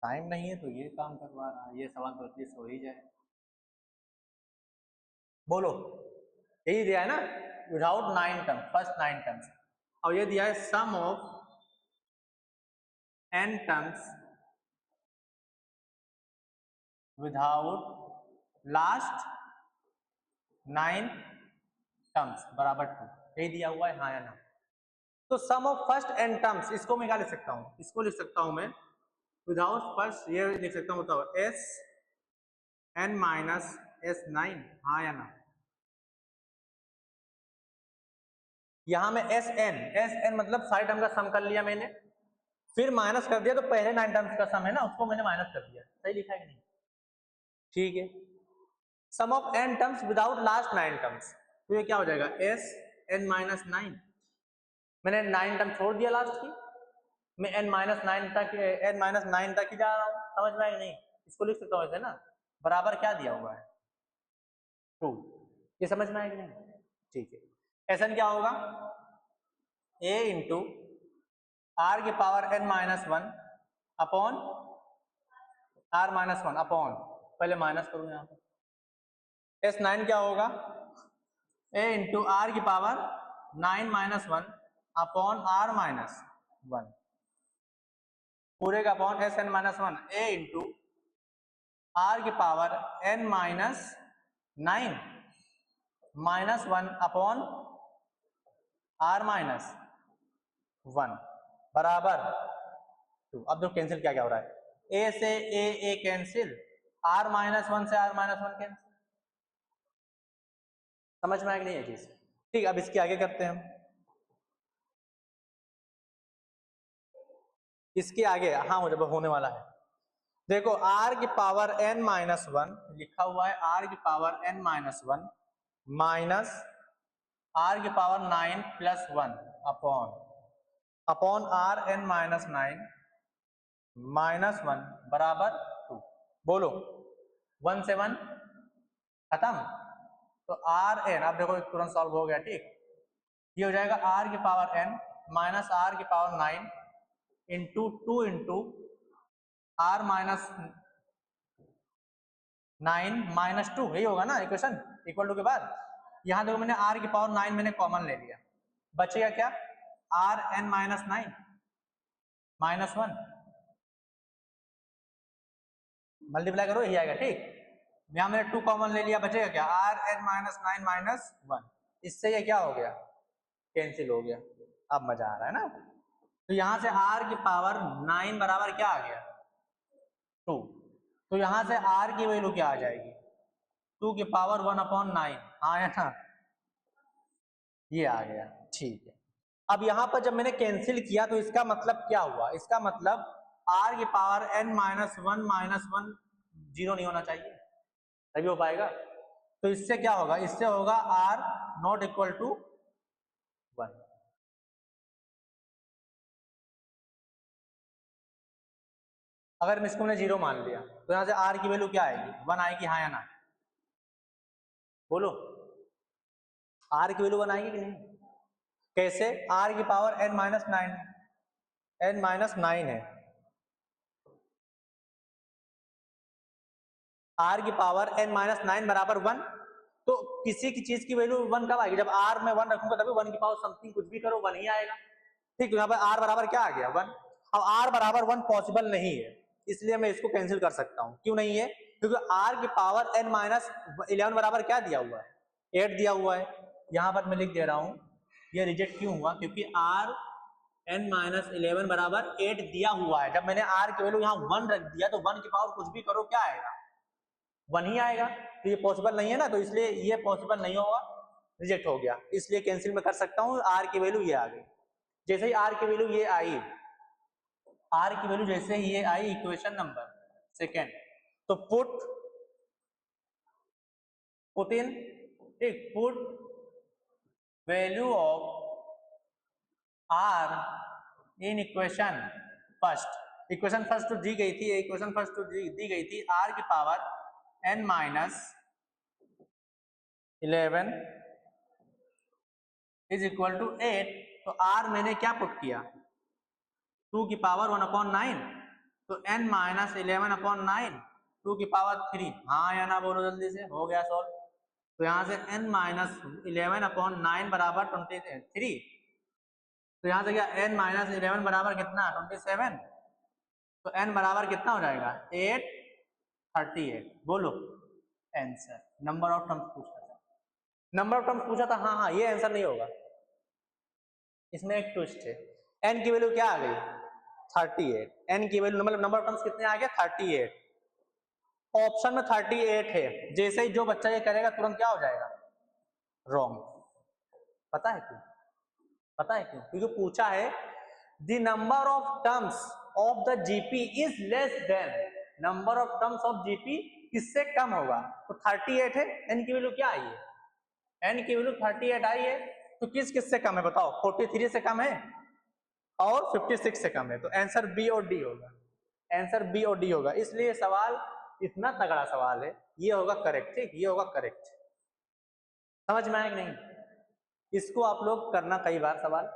टाइम नहीं है तो ये काम करवा रहा है, ये सवाल तो एटलीस्ट हो ही जाए, बोलो, यही दिया है ना, विदाउट 9 टर्म, फर्स्ट 9 टर्म्स, और ये दिया है sum of n terms without last 9 terms बराबर 2, यही दिया हुआ है, हाँ या ना। तो सम ऑफ फर्स्ट n टर्म्स, इसको मैं क्या लिख सकता हूँ, इसको लिख सकता हूं मैं विदाउट फर्स्ट, ये लिख सकता हूँ, बताओ, s n माइनस s9, हाँ या ना। यहां में एस एन मतलब सारे टर्म का सम कर लिया मैंने, फिर माइनस कर दिया, तो पहले 9 टर्म्स का सम है ना, उसको मैंने माइनस कर दिया, सही लिखा है कि नहीं, ठीक है। Sum of n terms without last 9 terms, तो ये क्या हो जाएगा, एस एन माइनस 9, मैंने 9 टर्म छोड़ दिया लास्ट की, मैं n माइनस 9 तक ही जा रहा हूँ, समझ में आया नहीं, इसको लिख सकता हूँ ऐसे ना, बराबर क्या दिया हुआ है, 2, ये समझ में आया कि नहीं, ठीक है। एस एन क्या होगा, a इंटू आर की power n minus 1 upon are minus 1 upon, पहले माइनस करूं यहां पर, S9 क्या होगा, a इंटू आर की power 9 minus 1 upon are minus 1, पूरे का upon Sn minus 1, a into are की power n minus 9 minus 1 upon are minus 1 बराबर 2। अब जो कैंसिल क्या क्या हो रहा है, a से a कैंसिल, r माइनस 1 से r माइनस 1 कैंसिल, समझ में आया कि नहीं है चीज? ठीक, अब इसके आगे करते हैं हम। इसके आगे हाँ हो जब होने वाला है। देखो r की पावर n माइनस वन लिखा हुआ है, r की power n minus one minus r की power 9 plus one upon r n minus 9 minus one बराबर 2। बोलो 1 से 1 खत्म, तो आर एन आप देखो तुरंत सॉल्व हो गया। ठीक, ये हो जाएगा r की पावर n माइनस r की power 9 into 2 into r minus 9 minus 2, यही होगा ना इक्वेशन इक्वल टू के बाद। यहाँ देखो मैंने r की पावर 9 मैंने कॉमन ले लिया, बचेगा क्या r n minus 9 minus 1 multiply करो यही आएगा। ठीक, यहाँ मैंने 2 कॉमन ले लिया, बचेगा क्या r n माइनस 9 माइनस 1। इससे ये क्या हो गया कैंसिल हो गया। अब मजा आ रहा है ना। तो यहाँ से r की पावर 9 बराबर क्या आ गया 2, तो यहाँ से r की वैल्यू क्या आ जाएगी 2 की पावर 1 अपॉन 9। हाँ या ना, ये आ गया। ठीक है, अब यहाँ पर जब मैंने कैंसिल किया तो इसका मतलब क्या हुआ, इसका मतलब r की power n minus one zero नहीं होना चाहिए, तभी हो पाएगा। तो इससे क्या होगा, इससे होगा r नॉट इक्वल टू 1। अगर मैं इसको मैंने जीरो मान लिया तो यहाँ से r की वैल्यू क्या आएगी 1 आएगी, हाँ या ना बोलो, r की वैल्यू 1 आएगी कि नहीं? कैसे, r की पावर n माइनस 9 है, r की पावर n माइनस 9 बराबर 1। तो किसी की चीज की वैल्यू 1 कब आएगी, जब r में 1 रखूंगा तभी 1 की पावर समथिंग कुछ भी करो 1 ही आएगा। ठीक, तो यहाँ पर r बराबर क्या आ गया 1। अब r बराबर 1 पॉसिबल नहीं है, इसलिए मैं इसको कैंसिल कर सकता हूँ। क्यों नहीं है, क्योंकि r की पावर n माइनस 11 बराबर क्या दिया हुआ है 8 दिया हुआ है। यहाँ पर मैं लिख दे रहा हूँ, ये रिजेक्ट क्यों हुआ, क्योंकि r n माइनस 11 बराबर 8 दिया हुआ है। जब मैंने r की वैल्यू यहाँ 1 रख दिया तो 1 की पावर कुछ भी करो क्या आएगा 1 ही आएगा। तो ये पॉसिबल नहीं है ना, तो इसलिए ये पॉसिबल नहीं होगा, रिजेक्ट हो गया। इसलिए कैंसिल में कर सकता हूँ, r की वैल्यू ये आ गई। जैसे ही r की वैल्यू ये आई, r की वैल्यू जैसे ही ये आई इक्वेशन नंबर सेकेंड, तो पुट इन, ठीक, put value of r in equation first. Equation first दी गई थी, इक्वेशन फर्स्ट दी गई थी r की power n minus 11 is equal to 8। तो r मैंने क्या पुट किया 2 की पावर 1 अपॉन 9, तो n माइनस 11 अपॉन 9 2 की पावर 3। हाँ या ना बोलो जल्दी से, हो गया सॉल्व। तो यहाँ से n माइनस 11 अपॉन 9 बराबर 23। तो यहाँ से क्या n माइनस 11 बराबर कितना 27, तो n बराबर कितना हो जाएगा 838। बोलो आंसर। नंबर ऑफ टर्म्स पूछा था, नंबर ऑफ टर्म्स पूछा था। हाँ हाँ, ये आंसर नहीं होगा, इसमें एक ट्विस्ट है। n की वैल्यू क्या आ गई 38, n की वैल्यू मतलब नंबर ऑफ टर्म्स कितने आ गए 38। ऑप्शन में 38 है, जैसे ही जो बच्चा ये करेगा तुरंत क्या हो जाएगा रॉन्ग। पता है क्यों, पता है क्यों, क्योंकि पूछा है the number of terms of the GP is less than, number of terms of GP किससे कम होगा, तो 38 है। n की वैल्यू क्या आई है, n की वैल्यू 38 आई है, तो किस किस से कम है बताओ, 43 से कम है और 56 से कम है, तो आंसर बी और डी होगा, आंसर बी और डी होगा। इसलिए सवाल इतना तगड़ा सवाल है, ये होगा करेक्ट। ठीक, ये होगा करेक्ट। समझ में आया कि नहीं, इसको आप लोग करना कई बार सवाल,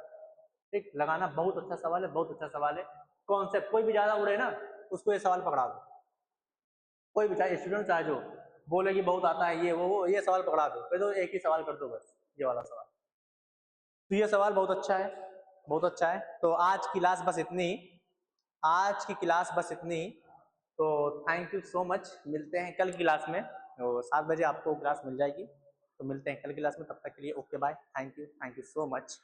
ठीक, लगाना। बहुत अच्छा सवाल है, बहुत अच्छा सवाल है। कॉन्सेप्ट कोई भी ज्यादा उड़े ना उसको ये सवाल पकड़ा दो, कोई भी चाहे स्टूडेंट चाहे जो बोले कि बहुत आता है ये वो ये सवाल पकड़ा दो, फिर तो एक ही सवाल कर दो बस, ये वाला सवाल। तो ये सवाल बहुत अच्छा है, बहुत अच्छा है। तो आज की क्लास बस इतनी ही, आज की क्लास बस इतनी ही। तो थैंक यू सो मच, मिलते हैं कल की क्लास में, तो 7 बजे आपको क्लास मिल जाएगी। तो मिलते हैं कल की क्लास में, तब तक के लिए okay bye, thank you so much.